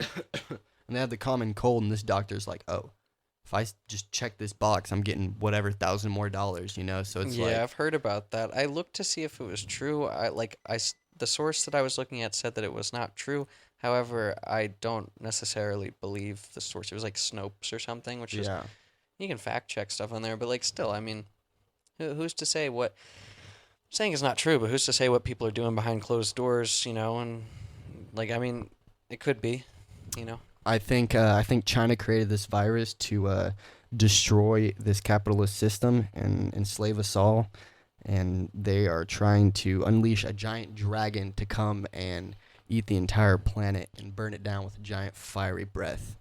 and they have the common cold, and this doctor's like, oh, if I just check this box, I'm getting whatever $1,000 more, you know. So it's like, I've heard about that. I looked to see if it was true. The source that I was looking at said that it was not true. However, I don't necessarily believe the source. It was like Snopes or something, which is yeah. you can fact check stuff on there, but like still, I mean, who's to say what? I'm saying it's not true, but who's to say what people are doing behind closed doors? You know, and like I mean, it could be, you know. I think China created this virus to destroy this capitalist system and enslave us all, and they are trying to unleash a giant dragon to come and eat the entire planet and burn it down with a giant fiery breath.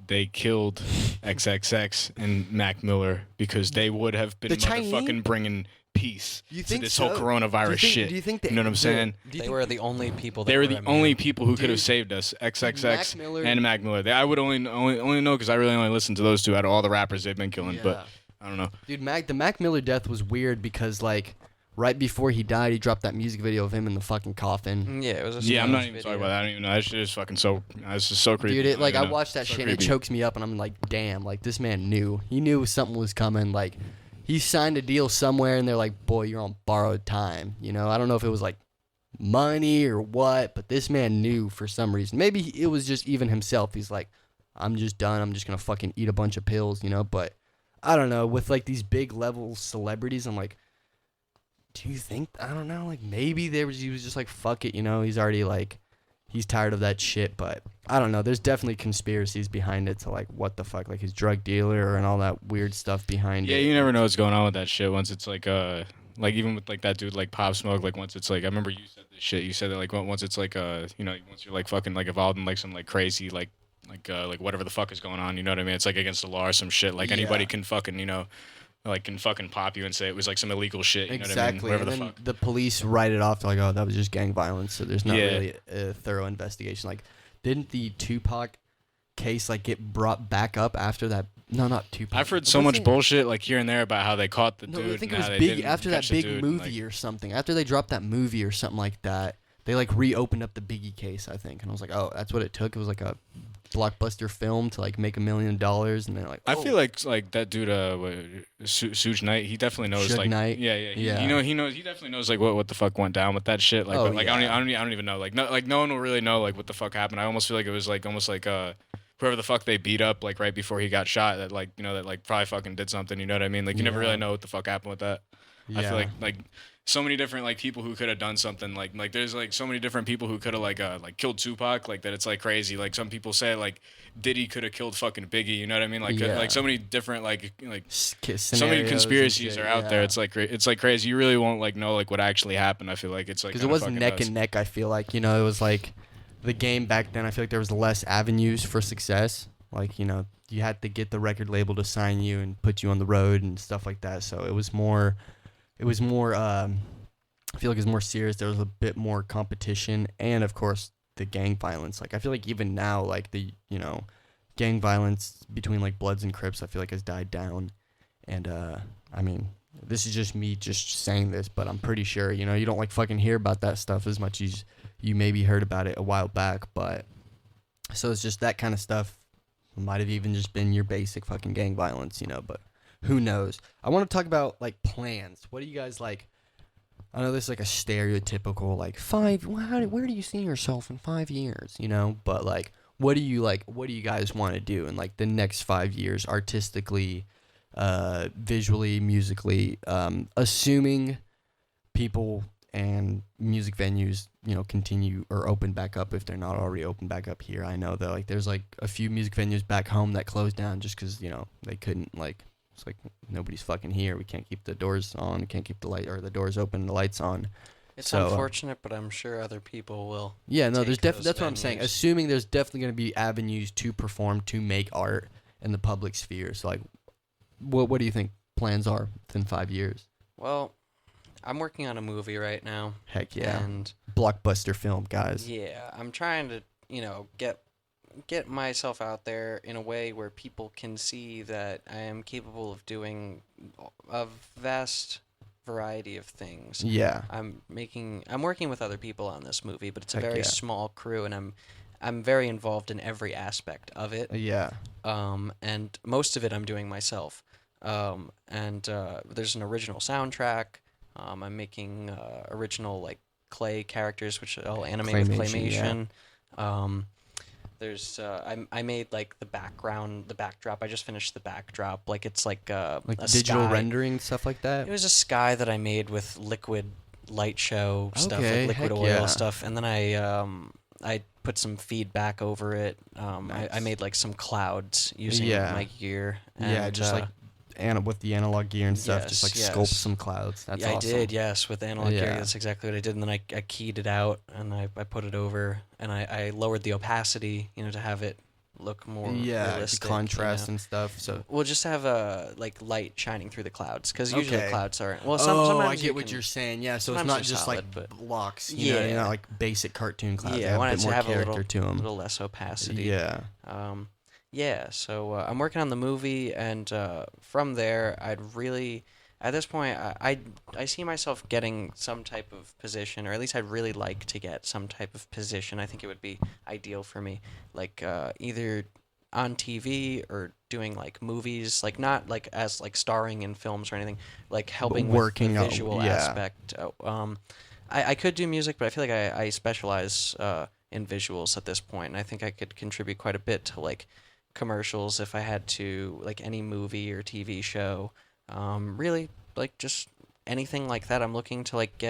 They killed XXX and Mac Miller because they would have been The Chinese? motherfucking bringing peace You to think this so? whole coronavirus shit. Do you think you know what I'm saying? They were the only people. That They were were the immune. only people who could have Dude, saved us. XXX Mac Miller- and Mac Miller. I would only know because I really only listened to those two out of all the rappers they've been killing. But I don't know. Dude, the Mac Miller death was weird because like right before he died, he dropped that music video of him in the fucking coffin. Yeah, it was. A Yeah, I'm not strange even video. talking about that. I don't even know. That shit is fucking so. It's just so creepy. Dude, it, like don't I even know. watched that So shit and it creepy. chokes me up, and I'm like, damn, like this man knew. He knew something was coming. Like he signed a deal somewhere, and they're like, boy, you're on borrowed time. You know, I don't know if it was like money or what, but this man knew for some reason. Maybe it was just even himself. He's like, I'm just done. I'm just gonna fucking eat a bunch of pills, you know. But I don't know. With like these big level celebrities, I'm like, do you think? I don't know. Like maybe he was just like, fuck it, you know. He's already like, he's tired of that shit. But I don't know. There's definitely conspiracies behind it. To like, what the fuck, like his drug dealer and all that weird stuff behind Yeah, it. you never know what's going on with that shit once it's like even with like that dude like Pop Smoke, like once it's like I remember you said this shit. You said that like once it's like you know, once you're like fucking like involved in like some like crazy like whatever the fuck is going on, you know what I mean? It's like against the law or some shit. Like anybody Yeah. can fucking, you know, like can fucking pop you and say it was like some illegal shit, you know what I mean? Exactly. Whatever And the then fuck. the police write it off like, oh, that was just gang violence. So there's not Yeah. really a thorough investigation. Like, didn't the Tupac case like get brought back up after that? No, not Tupac. I've heard so much Wasn't it- bullshit like here and there about how they caught the No, dude I think and it was how they big didn't after that catch the big dude, movie like- or something. After they dropped that movie or something like that, they like reopened up the Biggie case, I think. And I was like, oh, that's what it took. It was like a blockbuster film to like make $1 million, and they're like, I oh. feel like that dude, Suge Knight, he definitely knows Suge like, Knight? yeah, Yeah. he knows, he definitely knows like what the fuck went down with that shit. Like, Oh, but, like yeah. I don't even know. Like, no one will really know like what the fuck happened. I almost feel like it was like almost like whoever the fuck they beat up like right before he got shot, that like, you know, that like probably fucking did something. You know what I mean? Like, you never Yeah. really know what the fuck happened with that. I Yeah. feel like so many different like people who could have done something like there's like so many different people who could have like killed Tupac, like that it's like crazy. Like some people say like Diddy could have killed fucking Biggie, you know what I mean? Like Yeah. like so many different like So so many conspiracies are out there. It's like crazy. You really won't like know like what actually happened. I feel like it's like because it was neck and neck. I feel like, you know, it was like the game back then. I feel like there was less avenues for success. Like, you know, you had to get the record label to sign you and put you on the road and stuff like that. So it was more. I feel like it was more serious. There was a bit more competition, and of course the gang violence. Like I feel like even now, like the, you know, gang violence between like Bloods and Crips, I feel like has died down. And I mean, this is just me just saying this, but I'm pretty sure, you know, you don't like fucking hear about that stuff as much as you maybe heard about it a while back. But so it's just that kind of stuff. Might have even just been your basic fucking gang violence, you know, but who knows? I want to talk about like plans. What do you guys like? I know this is like a stereotypical like where do you see yourself in 5 years, you know? But like what do you guys want to do in like the next 5 years artistically, visually, musically, assuming people and music venues, you know, continue or open back up if they're not already open back up here. I know that like there's like a few music venues back home that closed down just because, you know, they couldn't like, it's like nobody's fucking here. We can't keep the doors on. We can't keep the light or the doors open and the lights on. It's So, unfortunate, but I'm sure other people will. yeah, no, take that's those what I'm saying. venues. Assuming there's definitely going to be avenues to perform, to make art in the public sphere. So, like, what do you think plans are within 5 years? Well, I'm working on a movie right now. Heck yeah. And Blockbuster film, guys. yeah, I'm trying to, get myself out there in a way where people can see that I am capable of doing a vast variety of things. Yeah. I'm working with other people on this movie, but it's a Heck very yeah. small crew, and I'm very involved in every aspect of it. Yeah. And most of it I'm doing myself. There's an original soundtrack. I'm making original like clay characters, which I'll animate with Claymation, claymation. I made like the backdrop. I just finished the backdrop. Like it's like a digital sky. rendering, stuff like that. It was a sky that I made with liquid light show stuff, Okay, like liquid heck oil yeah. stuff, and then I put some feedback over it. I Nice. made like some clouds using Yeah. my gear. Yeah, and, just like with the analog gear and stuff, just like Yes, sculpt yes. some clouds. That's yeah, awesome. I did, yes, with analog gear. Yeah. That's exactly what I did. And then I keyed it out and I put it over and I lowered the opacity, to have it look more Yeah, the realistic. contrast and stuff. So. We'll just have like light shining through the clouds because usually Okay. the clouds aren't. Well, Oh, sometimes I get you what can- you're saying. Yeah, so it's sometimes not they're just solid, like but- blocks. Yeah. Not like basic cartoon clouds. They Yeah, I have a wanted bit to more have a character little, to them. little less opacity. Yeah. Yeah, so I'm working on the movie, and from there, at this point, I see myself getting some type of position, or at least I'd really like to get some type of position. I think it would be ideal for me, like either on TV or doing like movies, like not like as like starring in films or anything, like helping working with the out, visual yeah. aspect. I could do music, but I feel like I specialize in visuals at this point, and I think I could contribute quite a bit to like commercials if I had to, like any movie or TV show. Really, like just anything like that. I'm looking to like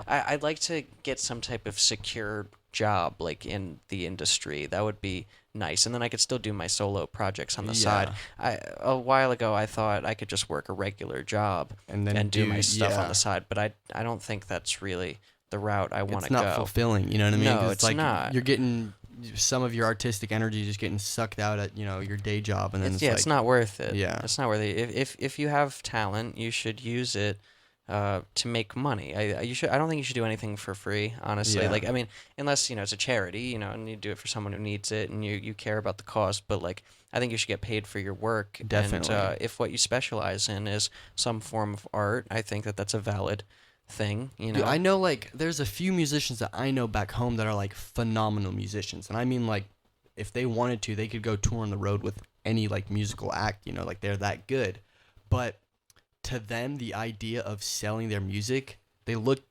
I'd like to get some type of secure job like in the industry. That would be nice, and then I could still do my solo projects on the side. A while ago I thought I could just work a regular job And then do my stuff on yeah. the side, but I don't think that's really the route I want It's to go. not fulfilling. You know what I mean? No, 'Cause it's like not. You're getting some of your artistic energy just getting sucked out at your day job, and then it's Yeah, like, it's not worth it. Yeah. It's not worth it. If you have talent, you should use it to make money. I don't think you should do anything for free, honestly. Yeah. Like, I mean, unless, it's a charity, and you do it for someone who needs it and you care about the cause, but like I think you should get paid for your work. Definitely. And if what you specialize in is some form of art, I think that's a valid thing, Dude, I know like there's a few musicians that I know back home that are like phenomenal musicians, and I mean like if they wanted to, they could go tour on the road with any like musical act, like they're that good. But to them, the idea of selling their music, they look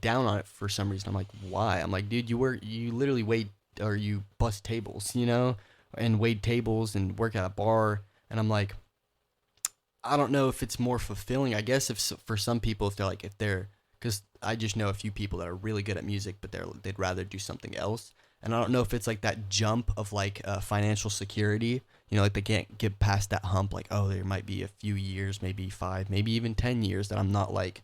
down on it for some reason. I'm like, why? I'm like, dude, you literally wait or you bust tables, and wait tables and work at a bar, and I'm like, I don't know if it's more fulfilling. I guess for some people, because I just know a few people that are really good at music, but they'd rather do something else. And I don't know if it's like that jump of like financial security, like they can't get past that hump. Like, oh, there might be a few years, maybe 5, maybe even 10 years that I'm not like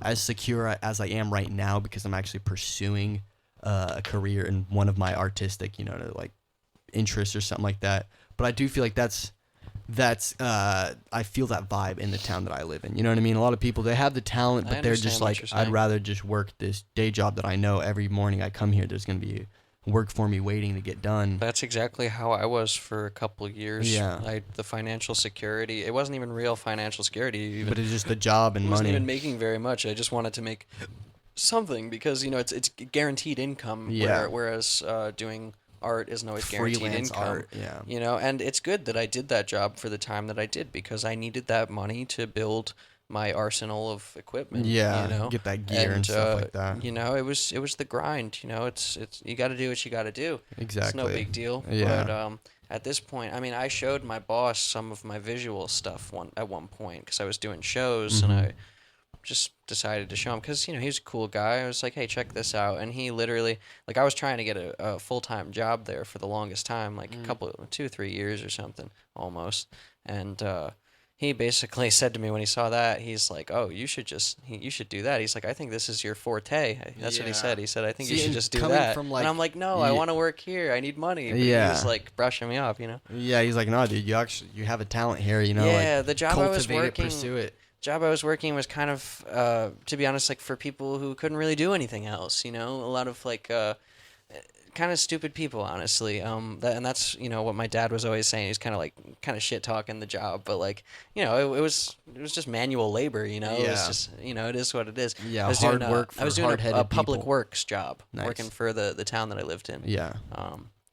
as secure as I am right now because I'm actually pursuing a career in one of my artistic, like interests or something like that. But I do feel like that's I feel that vibe in the town that I live in. You know what I mean? A lot of people, they have the talent, I but they're understand just what like, you're I'd saying. rather just work this day job that I know every morning I come here, there's going to be work for me waiting to get done. That's exactly how I was for a couple of years. Yeah. The financial security, it wasn't even real financial security. Even. But it's just the job and I wasn't money. even making very much. I just wanted to make something because it's guaranteed income. Yeah. Whereas doing art isn't always guaranteed Freelance income. art, yeah. And it's good that I did that job for the time that I did because I needed that money to build my arsenal of equipment. Yeah, get that gear and stuff like that. It was the grind. It's you got to do what you got to do. Exactly. It's no big deal. Yeah. But at this point, I mean, I showed my boss some of my visual stuff at one point because I was doing shows and I just decided to show him because he was a cool guy. I was like, hey, check this out, and he literally I was trying to get a full-time job there for the longest time, like a couple 2-3 years or something almost, and he basically said to me when he saw that, he's like, "Oh, you should do that." He's like, "I think this is your forte." That's what he said. He said, "I think you should just do coming that." from, And I'm like, "No, I want to work here. I need money." But he was like brushing me off, Yeah, he's like, "No, dude, you have a talent here, Yeah, like, the job I was cultivate working, it, pursue it." job I was working was kind of, to be honest, like for people who couldn't really do anything else. A lot of like. Kind of stupid people, honestly. And that's what my dad was always saying. He's kind of shit talking the job, but like it was just manual labor. It was just it is what it is. Yeah, I was hard doing, work for I was doing hard-headed a public people. works job, Nice. working for the town that I lived in. Yeah.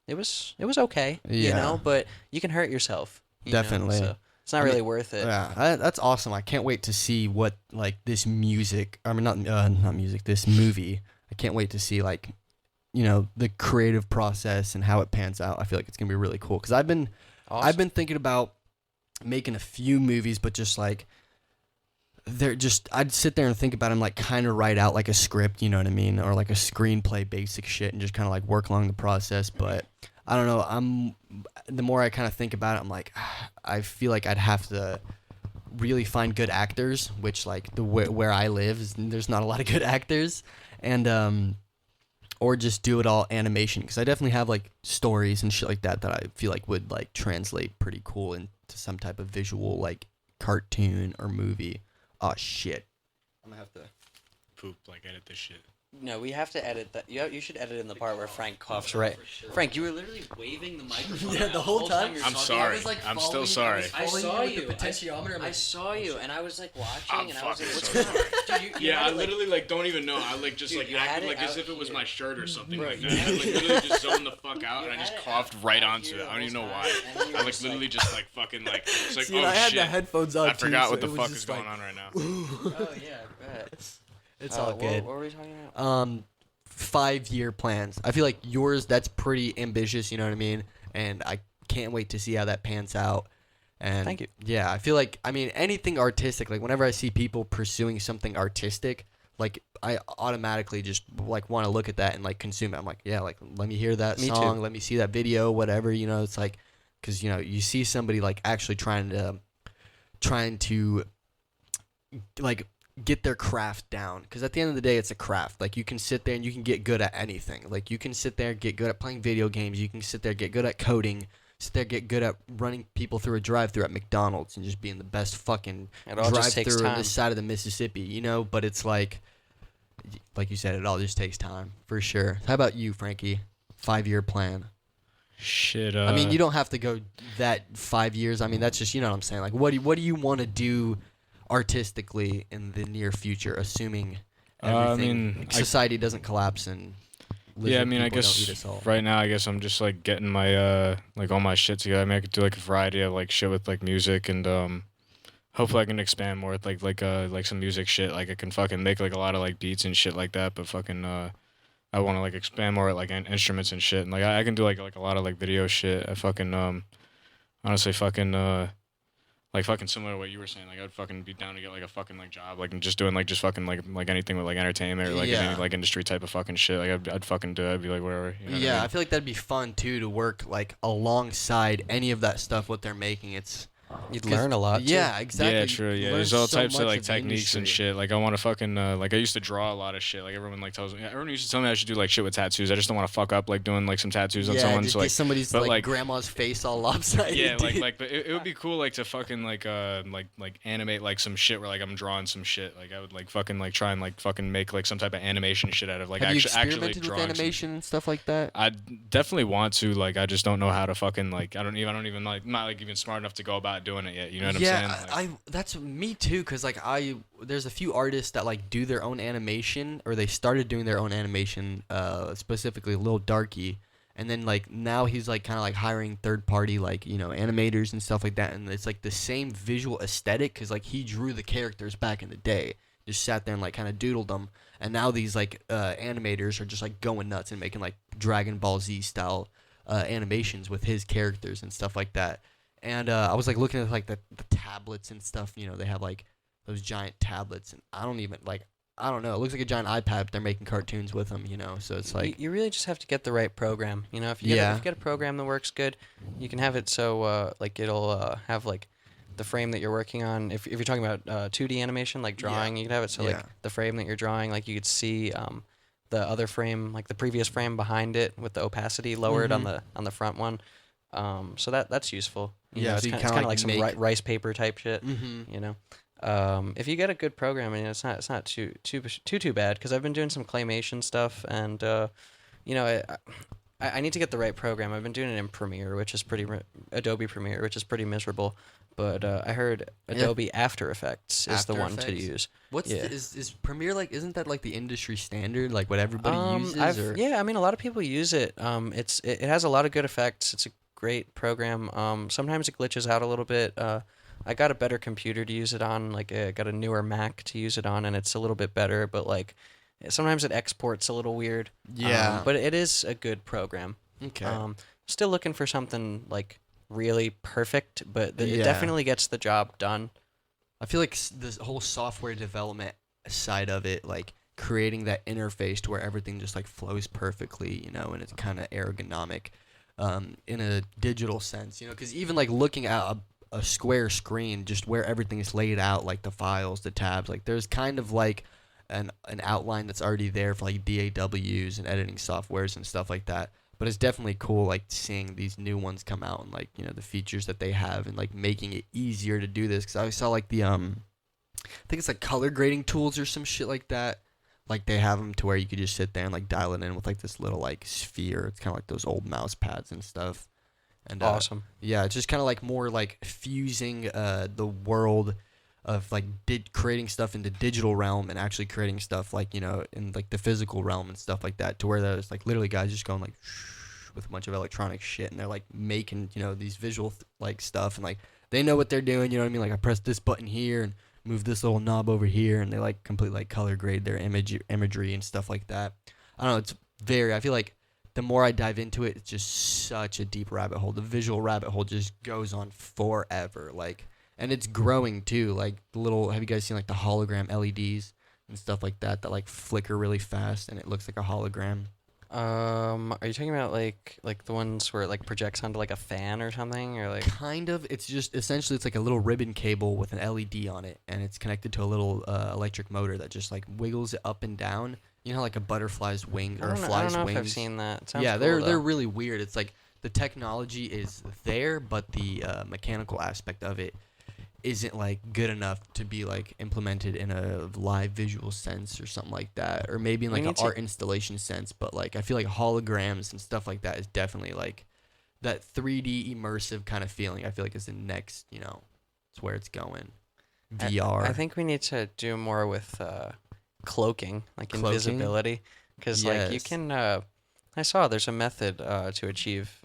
It was okay. Yeah. But you can hurt yourself. Definitely. So it's not really worth it. Yeah, that's awesome. I can't wait to see what like this music. I mean, not music. This movie. I can't wait to see like. The creative process and how it pans out. I feel like it's gonna be really cool because I've been thinking about making a few movies, but just like I'd sit there and think about them, like kind of write out like a script, you know what I mean, or like a screenplay, basic shit, and just kind of like work along the process. But I don't know. The more I kind of think about it, I'm like, I feel like I'd have to really find good actors, which like where I live there's not a lot of good actors, and or just do it all animation, because I definitely have like stories and shit like that I feel like would like translate pretty cool into some type of visual like cartoon or movie. Oh shit, I'm gonna have to poop, like edit this shit. No, we have to edit that. You should edit in the part where Frank coughs, right? Sure. Frank, you were literally waving the microphone. Yeah, the whole time. I'm sorry. I'm still sorry. I saw you. I saw you, and I was like watching, I'm and I was like, fucking "What's going on?" Dude, Yeah, I literally like don't even know. I like just Dude, like you had acted it like as out if it was here. my shirt or something Bro, like you that. I had like it- literally just zoned the fuck out You and I just had it coughed out right here onto the it. I don't even whole know time, why. and you I were like just literally like- just like fucking like it's like See, oh I had shit. the headphones on I forgot too, what so the it was fuck is just going like, on right now. Oh yeah, I bet. It's all good. What were we talking about? 5-year plans. I feel like yours, that's pretty ambitious, you know what I mean? And I can't wait to see how that pans out. And Thank you. Yeah, I feel like, I mean, anything artistic, like whenever I see people pursuing something artistic, like I automatically just like want to look at that and like consume it. I'm like, yeah, like let me hear that Me song, too. let me see that video, whatever, it's like, because you see somebody like actually trying to like get their craft down, because at the end of the day it's a craft. Like you can sit there and you can get good at anything. Like you can sit there and get good at playing video games, you can sit there and get good at coding, sit there and get good at running people through a drive-through at McDonald's and just being the best fucking It all just takes drive-through on time. this side of the Mississippi, but it's like you said, it all just takes time for sure. How about you, Frankie? 5-year plan. Shit. I mean, you don't have to go that 5 years. I mean, that's just, what I'm saying. Like, what do you want to do artistically in the near future, assuming everything, society doesn't collapse and yeah, I mean, I people don't eat guess us all. right now, I guess I'm just like getting my like all my shit together. I mean, I could do like a variety of like shit with like music, and hopefully I can expand more with like some music shit. Like I can fucking make like a lot of like beats and shit like that. But fucking I want to like expand more at like instruments and shit. And like I can do like a lot of like video shit. I fucking honestly fucking like fucking similar to what you were saying. Like I'd fucking be down to get like a fucking like job, like and just doing like just fucking like anything with like entertainment or like Yeah. any like industry type of fucking shit. Like I'd fucking do it. I'd be like whatever. You know what I Yeah, mean? I feel like that'd be fun too, to work like alongside any of that stuff what they're making. It's You'd learn a lot. Too. Yeah, exactly. Yeah, true. Yeah, Learn there's all so types of much like the techniques and industry. shit. Like I want to fucking like I used to draw a lot of shit. Like everyone like tells me, everyone used to tell me I should do like shit with tattoos. I just don't want to fuck up like doing like some tattoos on Yeah, someone. just So get like somebody's but, like, like- grandma's face all lopsided. yeah, dude. but it would be cool like to fucking like animate like some shit where like I'm drawing some shit. Like I would like fucking like try and like fucking make like some type of animation shit out of like Have you actually experimented with drawing some animation and stuff like that? I definitely want to, like I just don't know how to fucking like I don't even like not like even smart enough to go about doing it yet. You know what I'm saying? Like, I that's me too, cause like there's a few artists that like do their own animation, or they started doing their own animation, specifically Lil Darky, and then like now he's like kind of like hiring third party like animators and stuff like that, and it's like the same visual aesthetic, cause like he drew the characters back in the day, just sat there and like kind of doodled them, and now these like animators are just like going nuts and making like Dragon Ball Z style animations with his characters and stuff like that. And I was like looking at like the tablets and stuff. They have like those giant tablets, and I don't know. It looks like a giant iPad. But they're making cartoons with them. So it's like You really just have to get the right program. If you get a program that works good, you can have it so like it'll have like the frame that you're working on, if you're talking about 2D animation, like drawing, you could have it so like the frame that you're drawing, like you could see the other frame, like the previous frame behind it with the opacity lowered on the front one. So that's useful. You know, so it's kind of like some rice paper type shit. You know, if you get a good program, I mean, it's not too bad, because I've been doing some claymation stuff, and you know, I need to get the right program. I've been doing it in Premiere, which is Adobe Premiere, which is pretty miserable. But I heard Adobe After Effects is the one to use. Is Premiere like? Isn't that like the industry standard? Like what everybody uses? Yeah, I mean, a lot of people use it. It has a lot of good effects. It's a great program. Sometimes it glitches out a little bit. I got a better computer to use it on. Like I got a newer Mac to use it on, and it's a little bit better. But like sometimes it exports a little weird. Yeah. But it is a good program. Okay. Still looking for something like really perfect, but it definitely gets the job done. I feel like this whole software development side of it, like creating that interface to where everything just like flows perfectly, you know, and it's kind of ergonomic in a digital sense, you know, because even like looking at a square screen, just where everything is laid out, like the files, the tabs, like there's kind of like an outline that's already there for like DAWs and editing softwares and stuff like that. But it's definitely cool, like, seeing these new ones come out and, like, you know, the features that they have and, like, making it easier to do this. Because I saw, like, I think it's, like, color grading tools or some shit like that. Like, they have them to where you could just sit there and, like, dial it in with, like, this little, like, sphere. It's kind of like those old mouse pads and stuff. And awesome. Yeah, it's just kind of, like, more, like, fusing the world of, like, creating stuff in the digital realm and actually creating stuff, like, you know, in, like, the physical realm and stuff like that, to where there's, like, literally guys just going, like, with a bunch of electronic shit, and they're, like, making, you know, these visual, like, stuff, and, like, they know what they're doing, you know what I mean? Like, I press this button here and move this little knob over here, and they, like, completely, like, color grade their imagery and stuff like that. I don't know, it's I feel like the more I dive into it, it's just such a deep rabbit hole. The visual rabbit hole just goes on forever, like... And it's growing too, like have you guys seen like the hologram LEDs and stuff like that like flicker really fast and it looks like a hologram? Are you talking about like the ones where it like projects onto like a fan or something, or like? Kind of. It's just essentially it's like a little ribbon cable with an LED on it, and it's connected to a little electric motor that just like wiggles it up and down. You know how like a butterfly's wing or a fly's wings? I don't know if I've seen that. It sounds yeah, cool, they're really weird. It's like the technology is there, but the mechanical aspect of it isn't like good enough to be like implemented in a live visual sense or something like that, or maybe in like an art installation sense. But like I feel like holograms and stuff like that is definitely like that 3D immersive kind of feeling. I feel like is the next, you know, it's where it's going. VR. I think we need to do more with cloaking, like invisibility, because like you can. I saw there's a method to achieve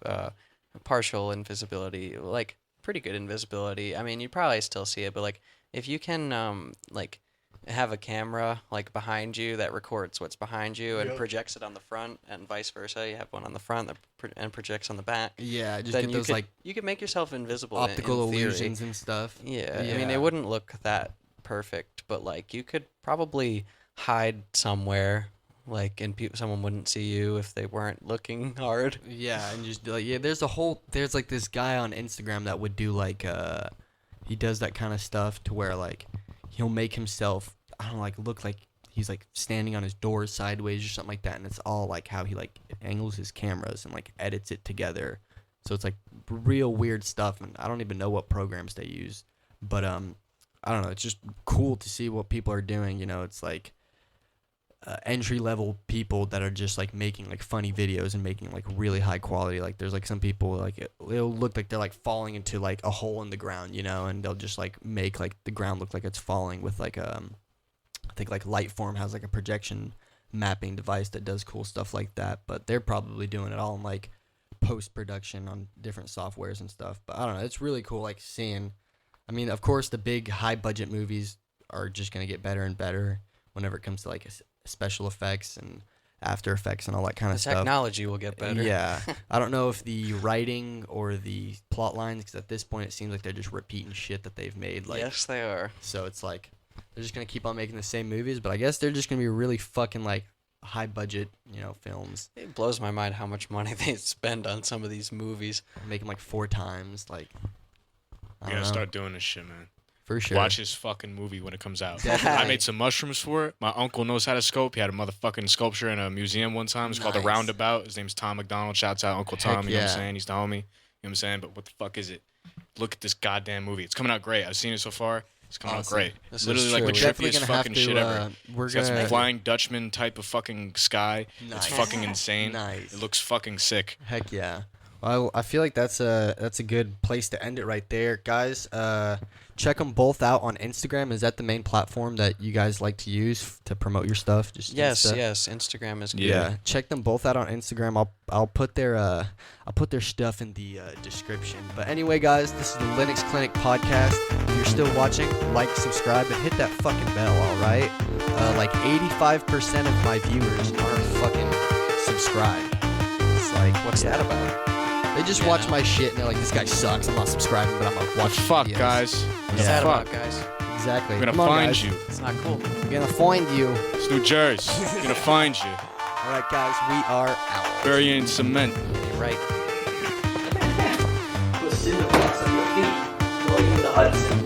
partial invisibility, like pretty good invisibility. I mean, you probably still see it, but like if you can like have a camera like behind you that records what's behind you and projects it on the front, and vice versa, you have one on the front that and projects on the back. Yeah, just then get those like you could make yourself invisible. Optical in theory. illusions and stuff. Yeah, I mean, it wouldn't look that perfect, but like you could probably hide somewhere. Like, and someone wouldn't see you if they weren't looking hard. Yeah, and just like there's like this guy on Instagram that would do like he does that kind of stuff to where like he'll make himself like look like he's like standing on his door sideways or something like that, and it's all like how he like angles his cameras and like edits it together. So it's like real weird stuff, and I don't even know what programs they use, but I don't know. It's just cool to see what people are doing. You know, it's like. Entry-level people that are just like making like funny videos and making like really high quality. Like there's like some people like it'll look like they're like falling into like a hole in the ground, you know, and they'll just like make like the ground look like it's falling with like I think like Lightform has like a projection mapping device that does cool stuff like that, but they're probably doing it all in like post-production on different softwares and stuff. But I don't know, it's really cool like seeing. I mean, of course the big high budget movies are just gonna get better and better whenever it comes to like special effects and After Effects and all that kind of stuff. Technology will get better. Yeah. I don't know if the writing or the plot lines, because at this point it seems like they're just repeating shit that they've made. Like, yes, they are. So it's like they're just going to keep on making the same movies, but I guess they're just going to be really fucking like high budget, you know, films. It blows my mind how much money they spend on some of these movies. Make them like 4 times. Like, We gotta start doing this shit, man. For sure. Watch this fucking movie when it comes out. Definitely. I made some mushrooms for it. My uncle knows how to sculpt. He had a motherfucking sculpture in a museum one time. It's called The Nice. Roundabout. His name's Tom McDonald. Shouts out Uncle Tom. Heck You know what yeah. I'm saying? He's the homie. You know what I'm saying? But what the fuck is it? Look at this goddamn movie. It's coming out great. I've seen it so far. It's coming out Awesome. great. This is Literally like true. the We're definitely trippiest gonna have fucking to, shit ever. we're It's got some gonna- Flying Dutchman type of fucking sky. Nice. It's fucking insane. Nice. It looks fucking sick. Heck yeah. Well, I feel like that's a good place to end it right there, guys. Check them both out on Instagram. Is that the main platform that you guys like to use to promote your stuff? Just Yes, Insta? yes. Instagram is good. Yeah. Check them both out on Instagram. I'll put their stuff in the description. But anyway, guys, this is the Linux Clinic podcast. If you're still watching, like, subscribe, and hit that fucking bell. All right. Like 85% of my viewers aren't fucking subscribed. It's like, What's that about? They just Yeah, watch no. my shit and they're like, this guy sucks. I'm not subscribing, but I'm gonna watch his Fuck, videos. guys. What's that Fuck. about, guys? Exactly. We're gonna Come on, find guys. you. It's not cool. We're gonna find you. It's New Jersey. We're gonna find you. All right, guys, we are out. Bury you in cement. You're right. Put cinder blocks on your feet. Going in the Hudson.